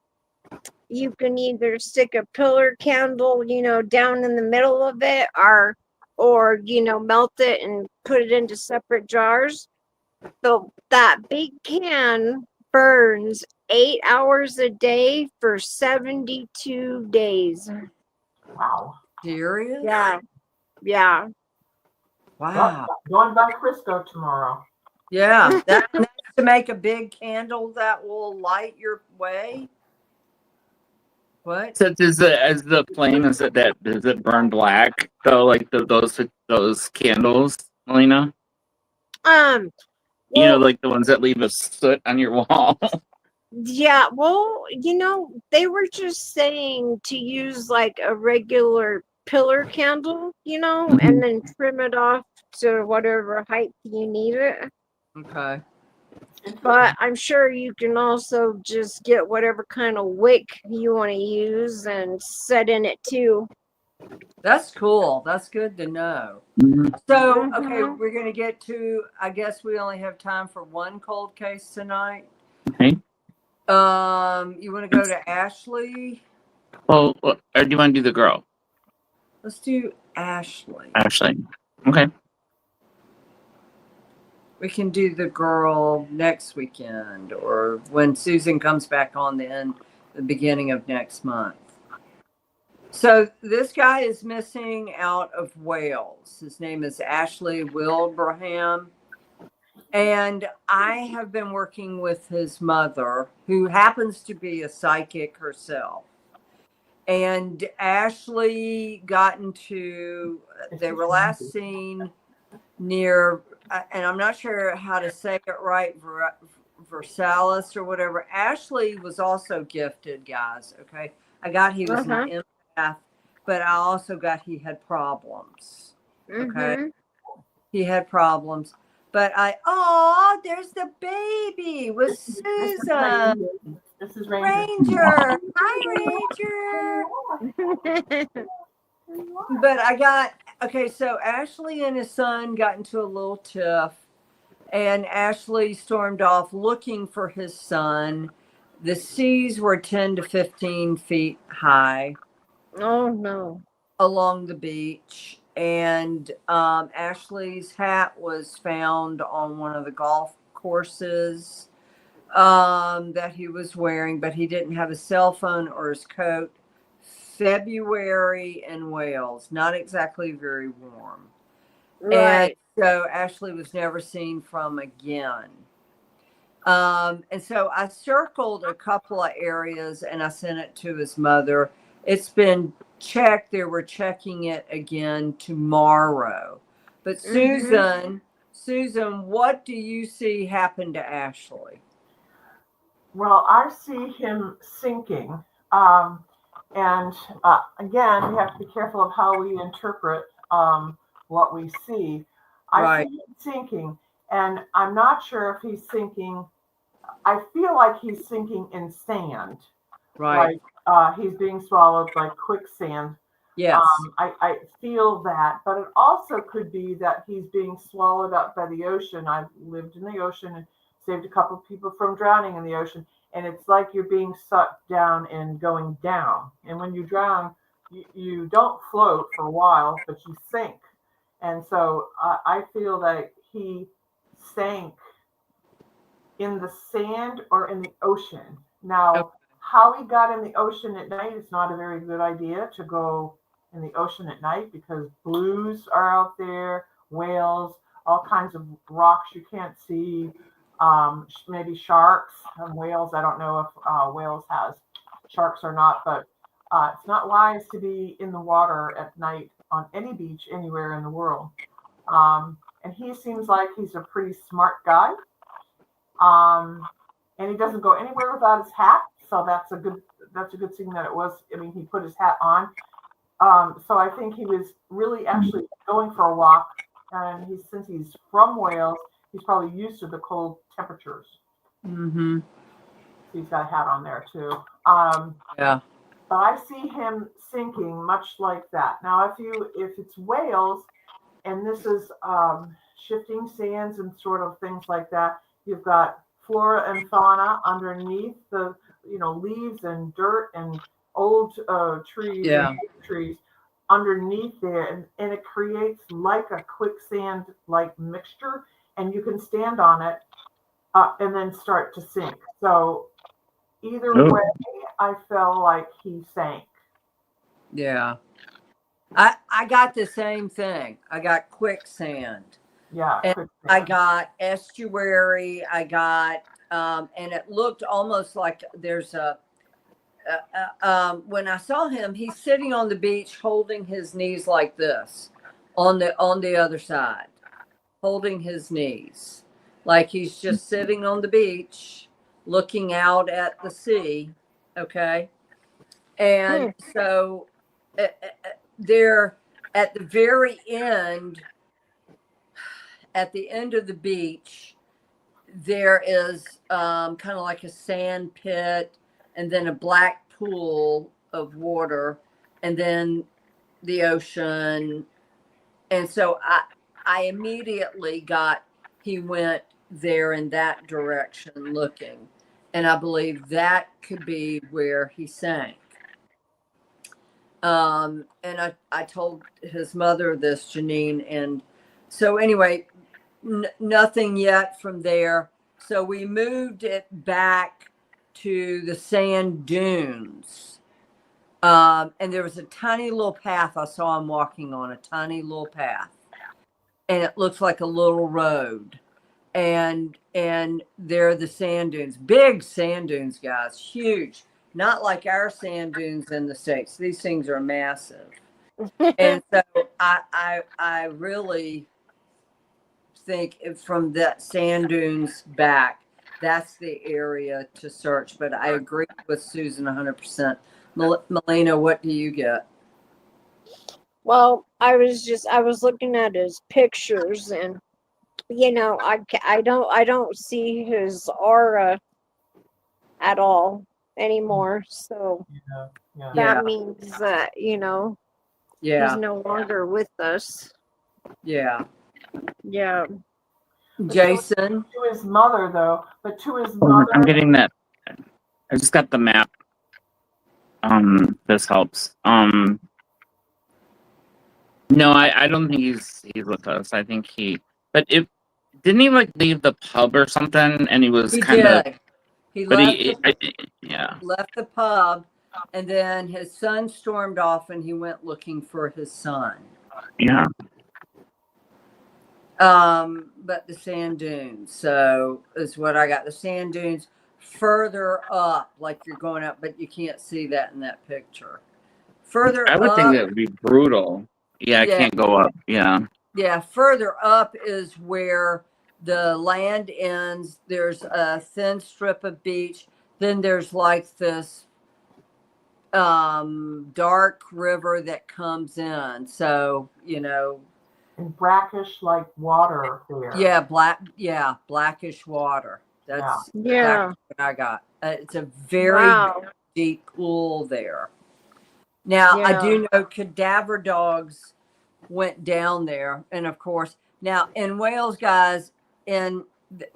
You can either stick a pillar candle, down in the middle of it, or melt it and put it into separate jars. So that big can burns 8 hours a day for 72 days. Wow. Serious? Yeah. Wow. Going by Crisco tomorrow. Yeah. That's to make a big candle that will light your way. What? So does the flame does it burn black though, like those candles, Melina? Well, Like the ones that leave a soot on your wall. yeah, well, they were just saying to use like a regular pillar candle, and then trim it off to whatever height you need it. Okay. But I'm sure you can also just get whatever kind of wick you want to use and set in it too. That's cool. That's good to know. Mhm. So, okay, Mhm. we're going to get to, I guess we only have time for one cold case tonight. Okay. You want to go to Ashley? Well, or do you want to do the girl, Let's do Ashley. Ashley? Okay. We can do the girl next weekend or when Susan comes back on the beginning of next month. So this guy is missing out of Wales. His name is Ashley Wilbraham. And I have been working with his mother, who happens to be a psychic herself. And Ashley they were last seen near, and I'm not sure how to say it right, Versailles or whatever. Ashley was also gifted, guys. Okay. I got he was an empath, but I also got he had problems. Okay. He had problems. But there's the baby with Susan. This is Ranger. Ranger. Hi, Ranger. But so Ashley and his son got into a little tiff, and Ashley stormed off looking for his son. The seas were 10 to 15 feet high. Oh, no. Along the beach. And Ashley's hat was found on one of the golf courses that he was wearing, but he didn't have a cell phone or his coat. February in Wales, not exactly very warm. Right. And so Ashley was never seen from again. And so I circled a couple of areas and I sent it to his mother. It's been checked. They were checking it again tomorrow. But Susan, what do you see happen to Ashley? Well, I see him sinking And again, we have to be careful of how we interpret what we see. I Right. see him sinking, and I'm not sure if he's sinking. I feel like he's sinking in sand, Right. like he's being swallowed like quicksand. Yes. I feel that, but it also could be that he's being swallowed up by the ocean. I've lived in the ocean and saved a couple of people from drowning in the ocean, and it's like you're being sucked down and going down. And when you drown, you don't float for a while, but you sink. And so I feel that he sank in the sand or in the ocean. Now, Okay. how he got in the ocean at night is not a very good idea to go in the ocean at night because blues are out there, whales, all kinds of rocks you can't see, maybe sharks and whales. I don't know if whales has sharks or not, but it's not wise to be in the water at night on any beach anywhere in the world. And he seems like he's a pretty smart guy. And he doesn't go anywhere without his hat, so that's a good thing that it was. I mean, he put his hat on, so I think he was really actually going for a walk. And since he's from Wales, he's probably used to the cold temperatures. Mm-hmm. He's got a hat on there too. Yeah. But I see him sinking much like that. Now, if it's Wales, and this is shifting sands and sort of things like that, you've got flora and fauna underneath the leaves and dirt and old trees Yeah. and trees underneath there, and it creates like a quicksand like mixture, and you can stand on it and then start to sink. So either Oh. way, I felt like he sank. Yeah. I got the same thing. I got quicksand. Yeah, And quicksand. I got estuary. I got, and it looked almost like there's when I saw him, he's sitting on the beach holding his knees like this on the other side, holding his knees. Like he's just sitting on the beach looking out at the sea. Okay. And so there at the very end, at the end of the beach, there is kind of like a sand pit and then a black pool of water and then the ocean. And so I immediately got, he went there in that direction looking. And I believe that could be where he sank. And I told his mother this, Janine. And so anyway, nothing yet from there. So we moved it back to the sand dunes. And there was a tiny little path. I saw him walking on a tiny little path. And it looks like a little road. And there are the sand dunes, big sand dunes, guys, huge. Not like our sand dunes in the States. These things are massive. And so I really think from that sand dunes back, that's the area to search. But I agree with Susan 100%. Melina, what do you get? Well, I was looking at his pictures, and I don't see his aura at all anymore. So Yeah. that means that he's Yeah, no longer with us. yeah. Yeah. Jason? To his mother, though, but to his I'm mother, getting that. I just got the map. This helps. No, I don't think he's with us. I think didn't he like leave the pub or something, and he was He kind of. did. He But left left the pub, and then his son stormed off, and he went looking for his son. yeah. But the sand dunes, so is what I got. The sand dunes further up, like you're going up, but you can't see that in that picture. Further I would up, think that would be brutal. Yeah, I Yeah. can't go up. Yeah. yeah, further up is where the land ends. There's a thin strip of beach. Then there's like this dark river that comes in. So, And brackish like water there. yeah, blackish water. That's Yeah. exactly what I got. It's a very Wow. deep pool there. Now, I Yeah. do know cadaver dogs went down there. And of course, now in Wales, guys, in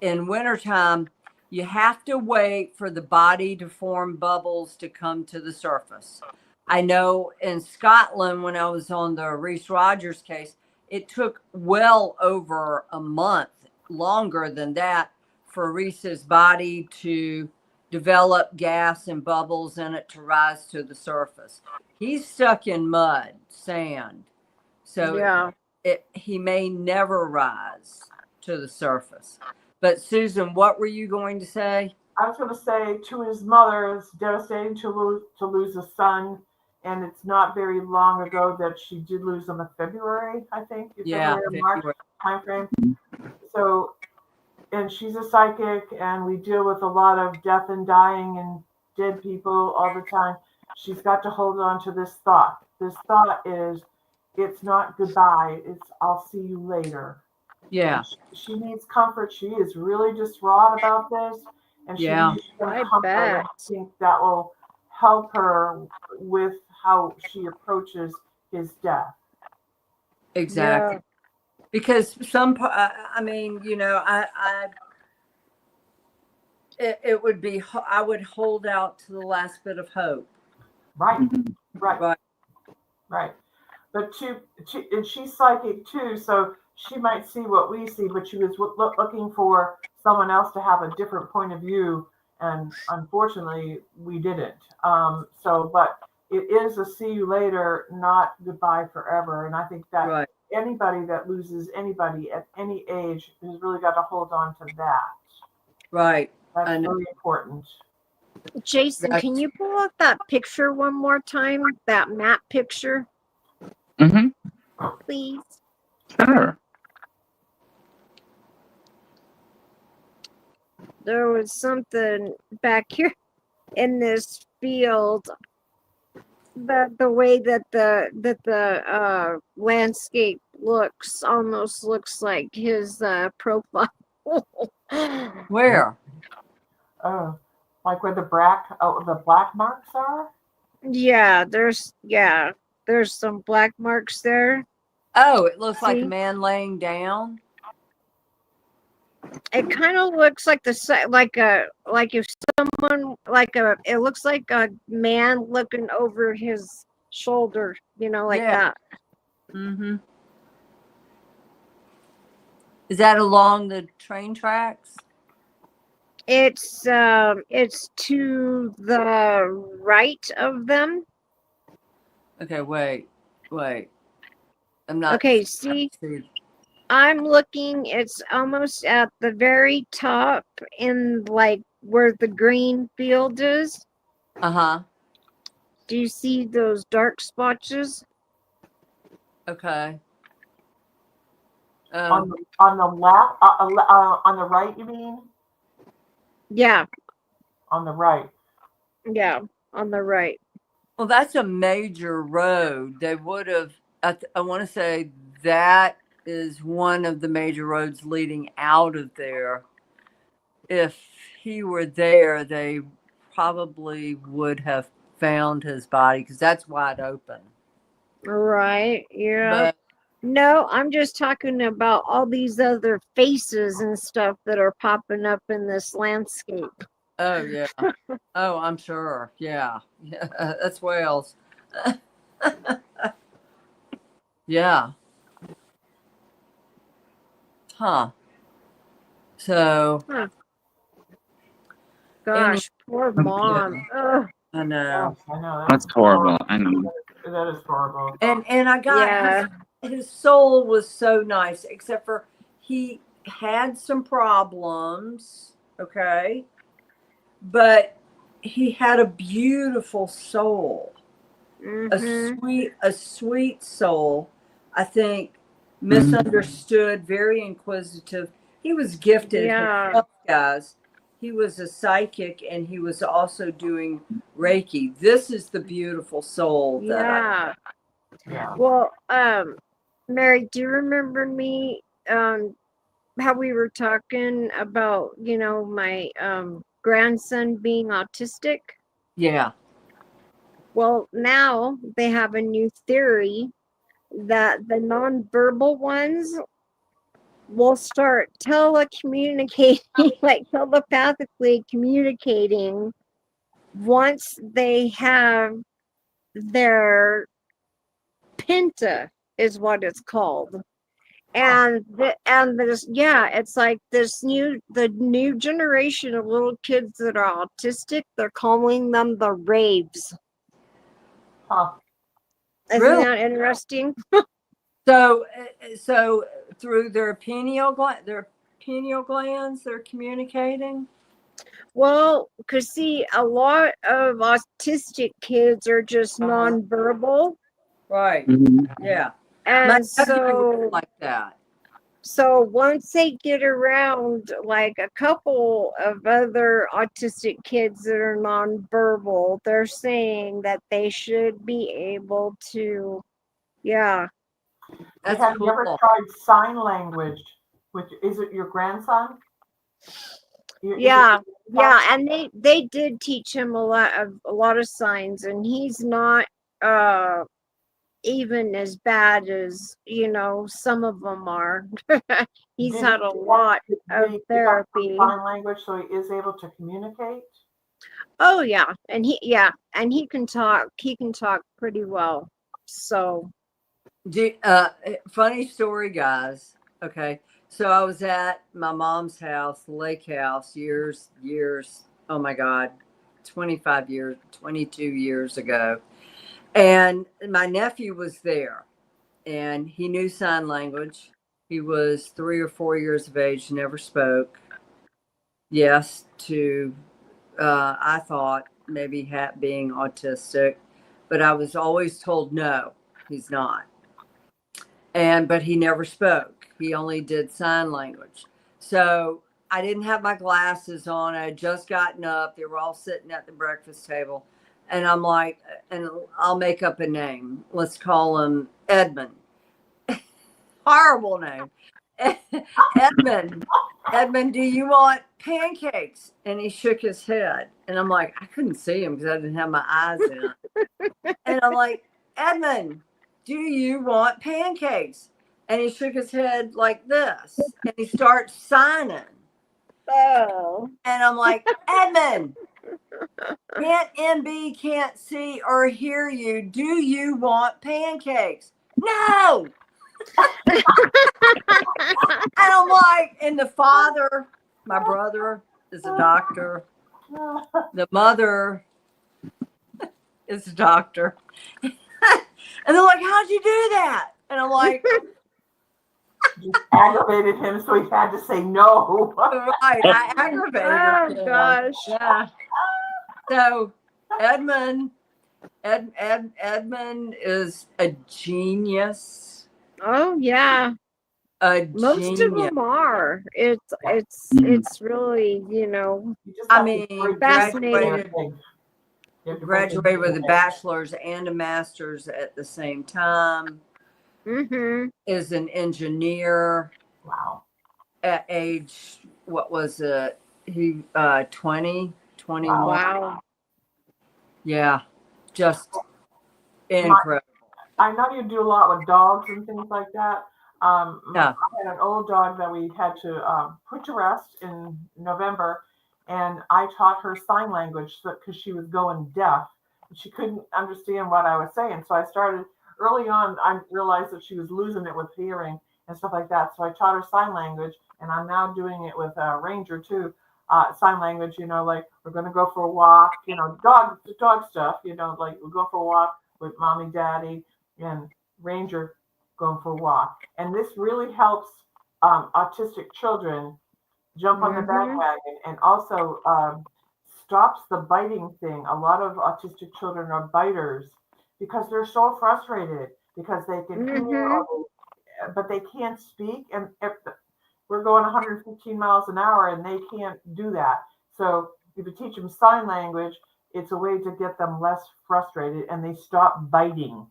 wintertime, you have to wait for the body to form bubbles to come to the surface. I know in Scotland, when I was on the Reese Rogers case, it took well over a month, longer than that, for Reese's body to develop gas and bubbles in it to rise to the surface. He's stuck in mud, sand. So Yeah. he may never rise to the surface. But Susan, what were you going to say? I was going to say to his mother, it's devastating to lose a son, and it's not very long ago that she did lose him in February, I think, Yeah, February or March February. timeframe. So, and she's a psychic, and we deal with a lot of death and dying and dead people all the time. She's got to hold on to this thought. This thought is, it's not goodbye. It's I'll see you later. Yeah, She needs comfort. She is really distraught about this, and she Yeah. needs some I comfort. And I bet. think that will help her with how she approaches his death. exactly. Because I mean, it would be, I would hold out to the last bit of hope. Right, right, Right. right. But and she's psychic too, so she might see what we see, but she was looking for someone else to have a different point of view, and unfortunately, we didn't. But it is a see you later, not goodbye forever. And I think that Right. anybody that loses anybody at any age has really got to hold on to that. Right. That's I know. really important. Jason, Right. can you pull up that picture one more time? That map picture, Mm-hmm. please? Sure. There was something back here in this field. The way that the landscape looks almost looks like his profile. Where? Oh, like where the black marks are. Yeah, there's some black marks there. Oh, it looks like a See? man laying down. It kind of looks like like if someone it looks like a man looking over his shoulder, like Yeah. that. Mm-hmm. Is that along the train tracks? It's to the right of them. Okay, wait. I'm not. Okay, see, I'm looking, it's almost at the very top in like where the green field is. Uh-huh. Do you see those dark splotches? Okay. On the left, on the right, you mean? Yeah, On the right. on the right. Well, that's a major road. They would have, I want to say that is one of the major roads leading out of there. If he were there, they probably would have found his body because that's wide open. Right, yeah. But No, I'm just talking about all these other faces and stuff that are popping up in this landscape. oh yeah, oh I'm sure, yeah, that's Wales. Yeah. Huh. So Gosh, poor mom. Ugh. I know. Yes, I know. That's horrible. I know. That is horrible. And I got Yeah. his soul was so nice, except for he had some problems, okay? But he had a beautiful soul, Mhm. a sweet soul. I think misunderstood, very inquisitive. He was gifted, Yeah. himself, guys. he was a psychic and he was also doing Reiki. This is the beautiful soul that Yeah. Yeah. Well, Mary, do you remember me how we were talking about, my grandson being autistic? yeah. Well, now they have a new theory that the nonverbal ones will start telecommunicating, like telepathically communicating once they have their Penta is what it's called. And this, yeah, it's like the new generation of little kids that are autistic, they're calling them the raves. Huh. Isn't Really? that interesting? So through their pineal glands, they're communicating. Well, because see, a lot of autistic kids are just nonverbal. Right. Mhm. Yeah. My And nephew was so like that. so once they get around like a couple of other autistic kids that are nonverbal, they're saying that they should be able to, yeah. That's Have you ever cool. tried sign language? Which is it your grandson? Is it Yeah, your yeah, grandson? and they did teach him a lot of signs, and he's not even as bad as some of them are. He's Did had a he lot did of he pick up some therapy. sign language so he is able to communicate? Oh yeah, and he can talk. He can talk pretty well. So Funny story, guys. Okay. So I was at my mom's house, the lake house, years, oh my God, 25 years, 22 years ago. And my nephew was there and he knew sign language. He was 3 or 4 years of age, never spoke. Yes, to, I thought maybe being autistic, but I was always told no, he's not. But he never spoke. He only did sign language. So I didn't have my glasses on. I had just gotten up. They were all sitting at the breakfast table. And I'm like, and I'll make up a name. Let's call him Edmund. Horrible name. Edmund. Edmund, do you want pancakes? And he shook his head. And I'm like, I couldn't see him because I didn't have my eyes in. And I'm like, Edmund, do you want pancakes? And he shook his head like this. And he starts signing. oh, And I'm like, Edmund, can't see or hear you. Do you want pancakes? No. And I'm like, and the father, my brother, is a doctor. The mother is a doctor. And they're like, how'd you do that? And I'm like, Just aggravated him, so he had to say no. right, I aggravated oh him. gosh. Yeah. So Edmund is a genius. Oh yeah. A Most of genius. them are. It's Mhm. it's really, You just I have to mean, break fascinating. the thing. You have to break Graduated with a the bachelor's and a master's at the same time. Mm-hmm. Is an engineer Wow. at age, what was it? He 20, 21. Wow. Yeah. Just incredible. I know you do a lot with dogs and things like that. Yeah. I had an old dog that we had to put to rest in November, and I taught her sign language because she was going deaf. She couldn't understand what I was saying. So I started early on. I realized that she was losing it with hearing and stuff like that. So I taught her sign language, and I'm now doing it with Ranger too. Sign language, like we're going to go for a walk, dog stuff, like we'll go for a walk with mommy, daddy, and Ranger going for a walk. And this really helps autistic children jump on the Mhm. bandwagon, and also stops the biting thing. A lot of autistic children are biters because they're so frustrated because they can hear, but they can't speak. And if we're going 115 miles an hour and they can't do that. So if you teach them sign language, it's a way to get them less frustrated and they stop biting.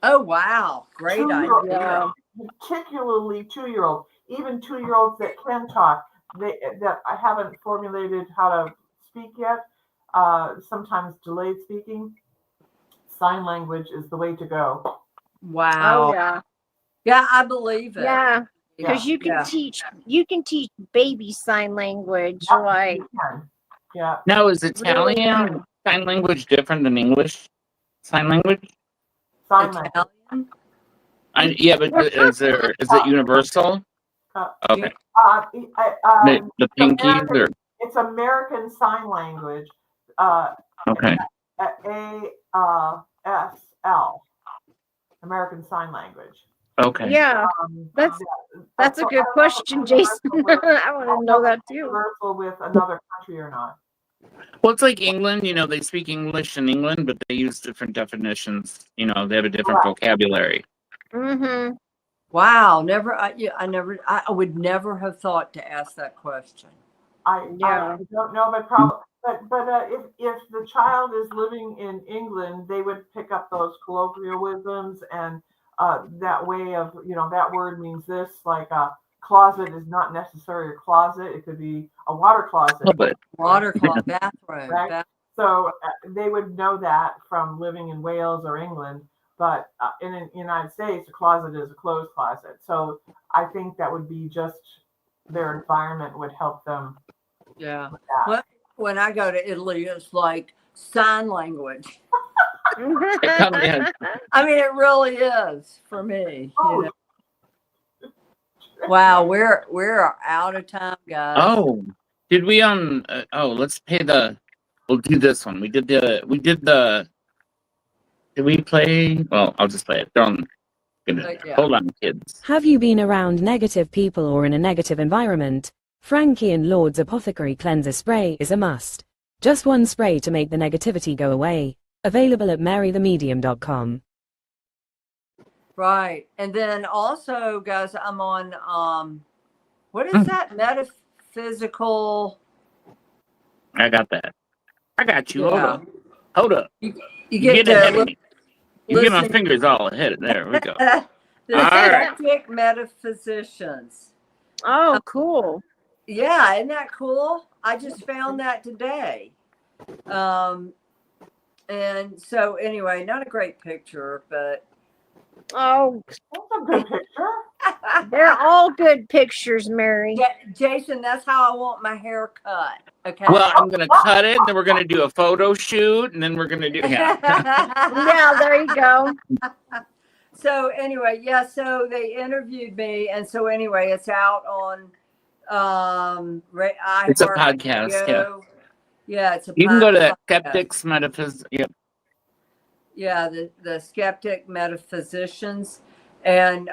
Oh, wow. Great 2-year-old idea. particularly 2-year-olds, even 2-year-olds that can talk, that I haven't formulated how to speak yet, sometimes delayed speaking, sign language is the way to go. Oh Wow. yeah. Yeah, I believe it. Yeah. Yeah. Because you can teach baby sign language Yeah, like you can. Yeah. Now, is really Italian young. sign language different than English sign language? Sign language. Italian? Yeah, but is it universal? Uh, Okay. The pinkies American, or it's American Sign Language. okay. ASL. American Sign Language. Okay. Yeah, that's a so I good don't know if question, it's Jason. universal with- I want to know that too. universal with another country or not. Well, it's like England, they speak English in England, but they use different definitions. They have a different Right. vocabulary. Mm-hmm. Wow. I would never have thought to ask that question. I don't know, but probably, but if the child is living in England, they would pick up those colloquialisms and that way of that word means this. Like a closet is not necessarily a closet; it could be a water closet. But Water closet, bathroom. Right. So they would know that from living in Wales or England. But in the United States, a closet is a closed closet. So I think that would be just their environment would help them. Yeah. with that. Well, when I go to Italy, it's like sign language. yeah. I mean, it really is for me. Oh, Wow, we're out of time, guys. Oh, did we let's pay we'll do this one. Did we play? Well, I'll just play it. Don't. Yeah. Hold on, kids. Have you been around negative people or in a negative environment? Frankie and Lord's Apothecary Cleanser Spray is a must. Just one spray to make the negativity go away. Available at marythemedium.com. Right. And then also, guys, I'm on what is that? Metaphysical. I got that. I got you. Yeah. Hold up. You You get get ahead to of me. You get my listen- fingers all ahead. There we go. the All right. Skeptic Metaphysicians. Oh, cool. Yeah, isn't that cool? I just found that today. And so anyway, not a great picture, but Oh, that's a good picture. they're all good pictures, Mary. Jason, that's how I want my hair cut. Okay. Well, I'm gonna cut it, and then we're gonna do a photo shoot, and then we're gonna do Yeah, there you go. So anyway, so they interviewed me, and so anyway, it's out on It's a iHeartRadio. podcast, Yeah, it's a You can go to podcast. Skeptics Metaphysics. Yep. Yeah, the Skeptic Metaphysicians, and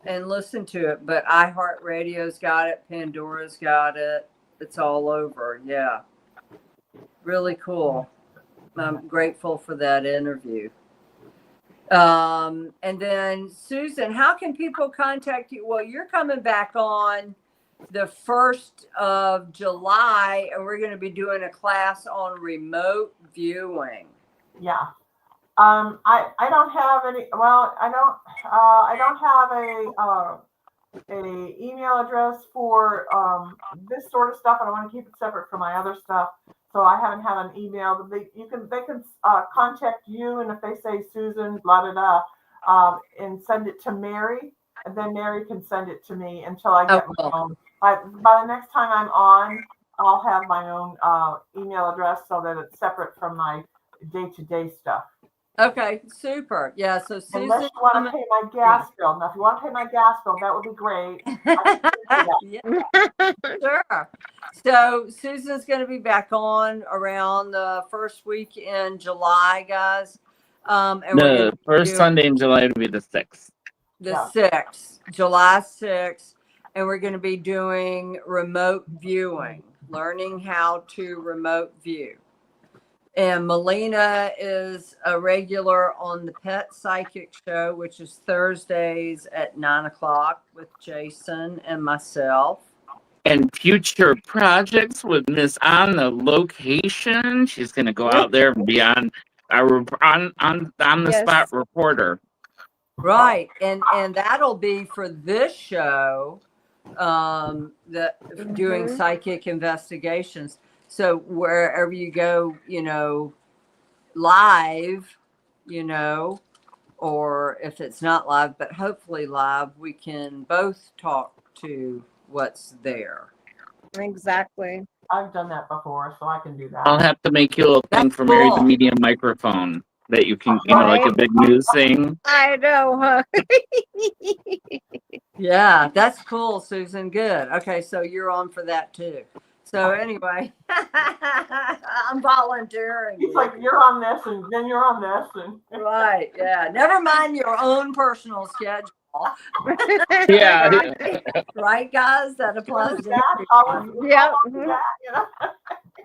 listen to it. But iHeartRadio's got it, Pandora's got it. It's all over. Yeah, really cool. I'm grateful for that interview. And then Susan, how can people contact you? Well, you're coming back on the 1st of July, and we're going to be doing a class on remote viewing. Yeah. I don't have any. Well, I don't have a email address for this sort of stuff, and I want to keep it separate from my other stuff. So I haven't had an email. But they can contact you, and if they say Susan, blah blah blah, and send it to Mary, and then Mary can send it to me until I get my own. By the next time I'm on, I'll have my own email address so that it's separate from my day-to-day stuff. Okay, super. Yeah, so Susan. Unless you want to pay my gas bill. Now, if you want to pay my gas bill, that would be great. Yeah, sure. So Susan's going to be back on around the first week in July, guys. And we're The first Sunday in July will be the 6th. the 6th, July 6th, and we're going to be doing remote viewing, learning how to remote view. And Melina is a regular on the Pet Psychic Show, which is Thursdays at 9 o'clock with Jason and myself. and future projects with Miss on the location. She's gonna go out there and be on on the spot Yes. reporter. Right. And that'll be for this show, the doing Mhm. psychic investigations. So wherever you go, live, or if it's not live, but hopefully live, we can both talk to what's there. Exactly. I've done that before, so I can do that. I'll have to make you a little thing That's for Mary the cool. Medium microphone that you can, like a Right. big news thing. I know, huh? Yeah, that's cool, Susan. Good. Okay, so you're on for that too. So anyway, I'm volunteering. He's like, you're on this, and then you're on this, and Right, yeah. Never mind your own personal schedule. Yeah. Right, right, guys? That applies to that, how was Yeah.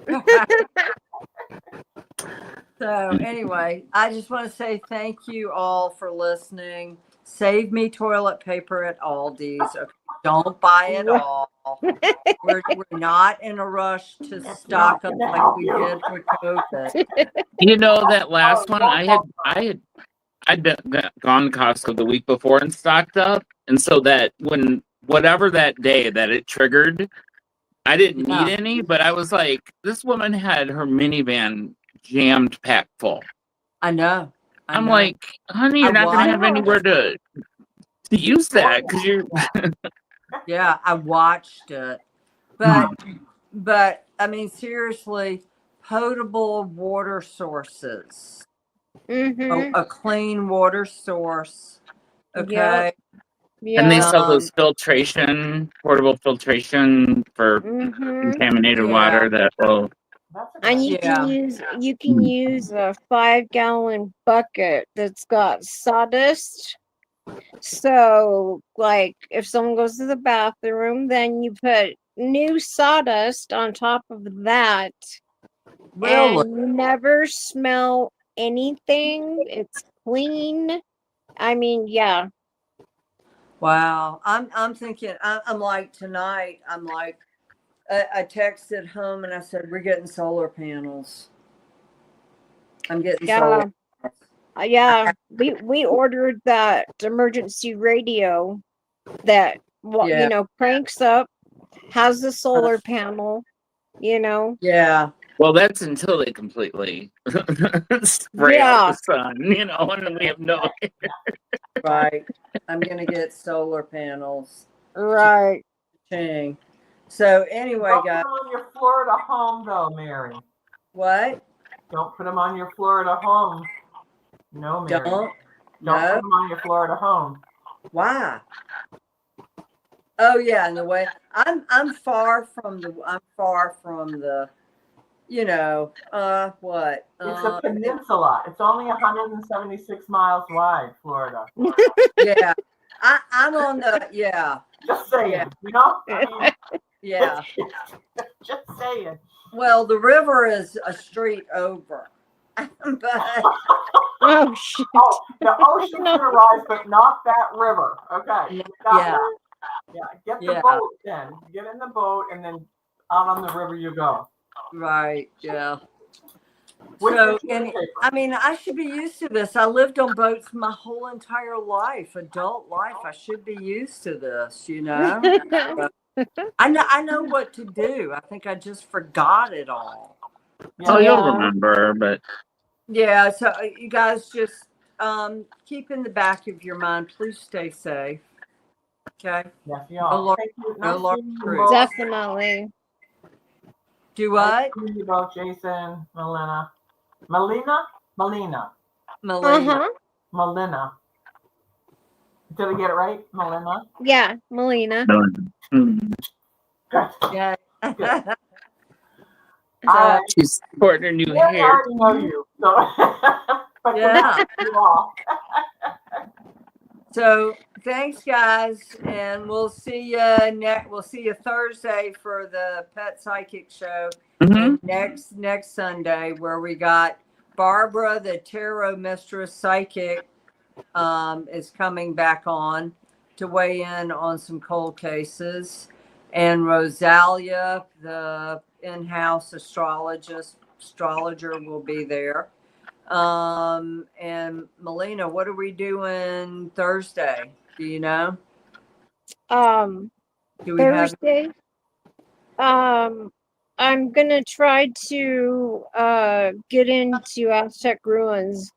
that, So anyway, I just want to say thank you all for listening. Save me toilet paper at Aldi's. Okay? Don't buy it all. We're not in a rush to stock up gonna like help we you. did for COVID. That last one I'd gone to Costco the week before and stocked up, and so that when whatever that day that it triggered, I didn't Yeah. need any, but I was like, this woman had her minivan jammed packed full. I know. I I'm know. like, honey, you're I not going to have watched- anywhere to use that because you're. Yeah, I watched it. But I mean, seriously, potable water sources, Mm-hmm. a clean water source. Okay. Yeah. And they sell those portable filtration for Mm-hmm. contaminated Yeah. water that will. That's a And good you can use a 5-gallon bucket that's got sawdust. So, like, if someone goes to the bathroom, then you put new sawdust on top of that, Really? and you never smell anything. It's clean. I mean, yeah. Wow. I'm thinking, I'm like tonight, I'm like, I texted home and I said, we're getting solar panels. I'm getting Yeah. solar. Yeah, we ordered that emergency radio that Yeah. cranks up, has the solar panel, Yeah. Well, that's until they completely spray out Yeah. the sun, and then we have no. Right. I'm going to get solar panels. Right. Ching. So anyway, Don't put guys, them on your Florida home, though, Mary. what? Don't put them on your Florida home. No, Mary. Don't? Don't No? put them on your Florida home. Why? Oh yeah, and the way I'm far from the what? It's a peninsula. It's only 176 miles wide, Florida. Yeah. I'm on the Just saying, Yeah. I mean, yeah. just saying. Well, the river is a street over. But Oh shit. Oh, the ocean's gonna rise, but not that river. Okay. Yeah. Get the Yeah. boat then. Get in the boat and then out on the river you go. right, yeah. With So, your toilet and paper. I mean, I should be used to this. I lived on boats my whole entire life, adult life. I should be used to this, I know what to do. I think I just forgot it all. Oh, you'll Yeah. remember, but Yeah, so you guys just keep in the back of your mind, please stay safe. Okay. Yes, y'all. Lord- Thank you. no Nice Lord seeing you Bruce. both. Definitely. Do what? Nice seeing you both, Jason, Melina. Melina? Melina. Melina. Did I get it right? Melina? Yeah, Melina. mm, Good. Yeah. I, she's sporting her new yeah, I hair. already know you. So, but Yeah. you all. So thanks, guys, and we'll see you We'll see you Thursday for the Pet Psychic Show, Mhm. and next Sunday, where we got Barbara, the Tarot Mistress Psychic, is coming back on to weigh in on some cold cases, and Rosalia, the in-house astrologer, will be there. And Melina, what are we doing Thursday? Do you know? Do we have? Thursday. I'm gonna try to get into Aztec ruins.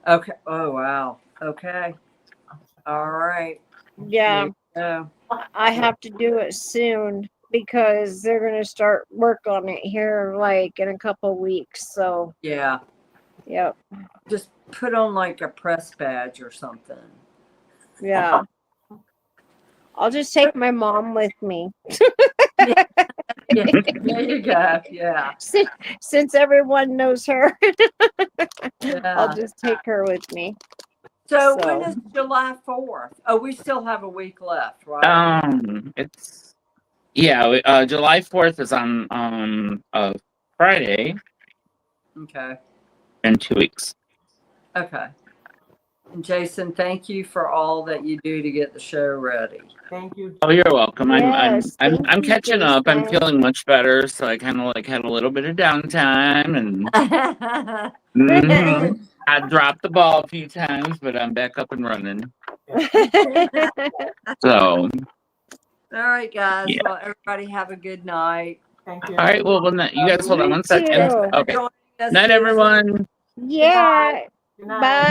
Okay. Oh wow. Okay. All right. Yeah, Yeah. I have to do it soon because they're gonna start work on it here like in a couple weeks. So Yeah. yep, Just put on like a press badge or something. yeah. I'll just take my mom with me Yeah, there you go. Yeah. since everyone knows her. Yeah. I'll just take her with me. So So- when is July 4th? Oh, we still have a week left, right? It's July 4th is on a Friday Okay. in 2 weeks. Okay. And Jason, thank you for all that you do to get the show ready. Thank you. Oh, you're welcome. Yes, I'm thank I'm you, catching up. I'm Jason. feeling much better, so I kind of like had a little bit of downtime, and mhm. I dropped the ball a few times, but I'm back up and running. So, All right, guys. Yeah. Well, everybody have a good night. Thank you. all right. Well, you guys hold on You one second. too. Okay. Joining us, Night, Susan. everyone. Yeah. Good night. Bye.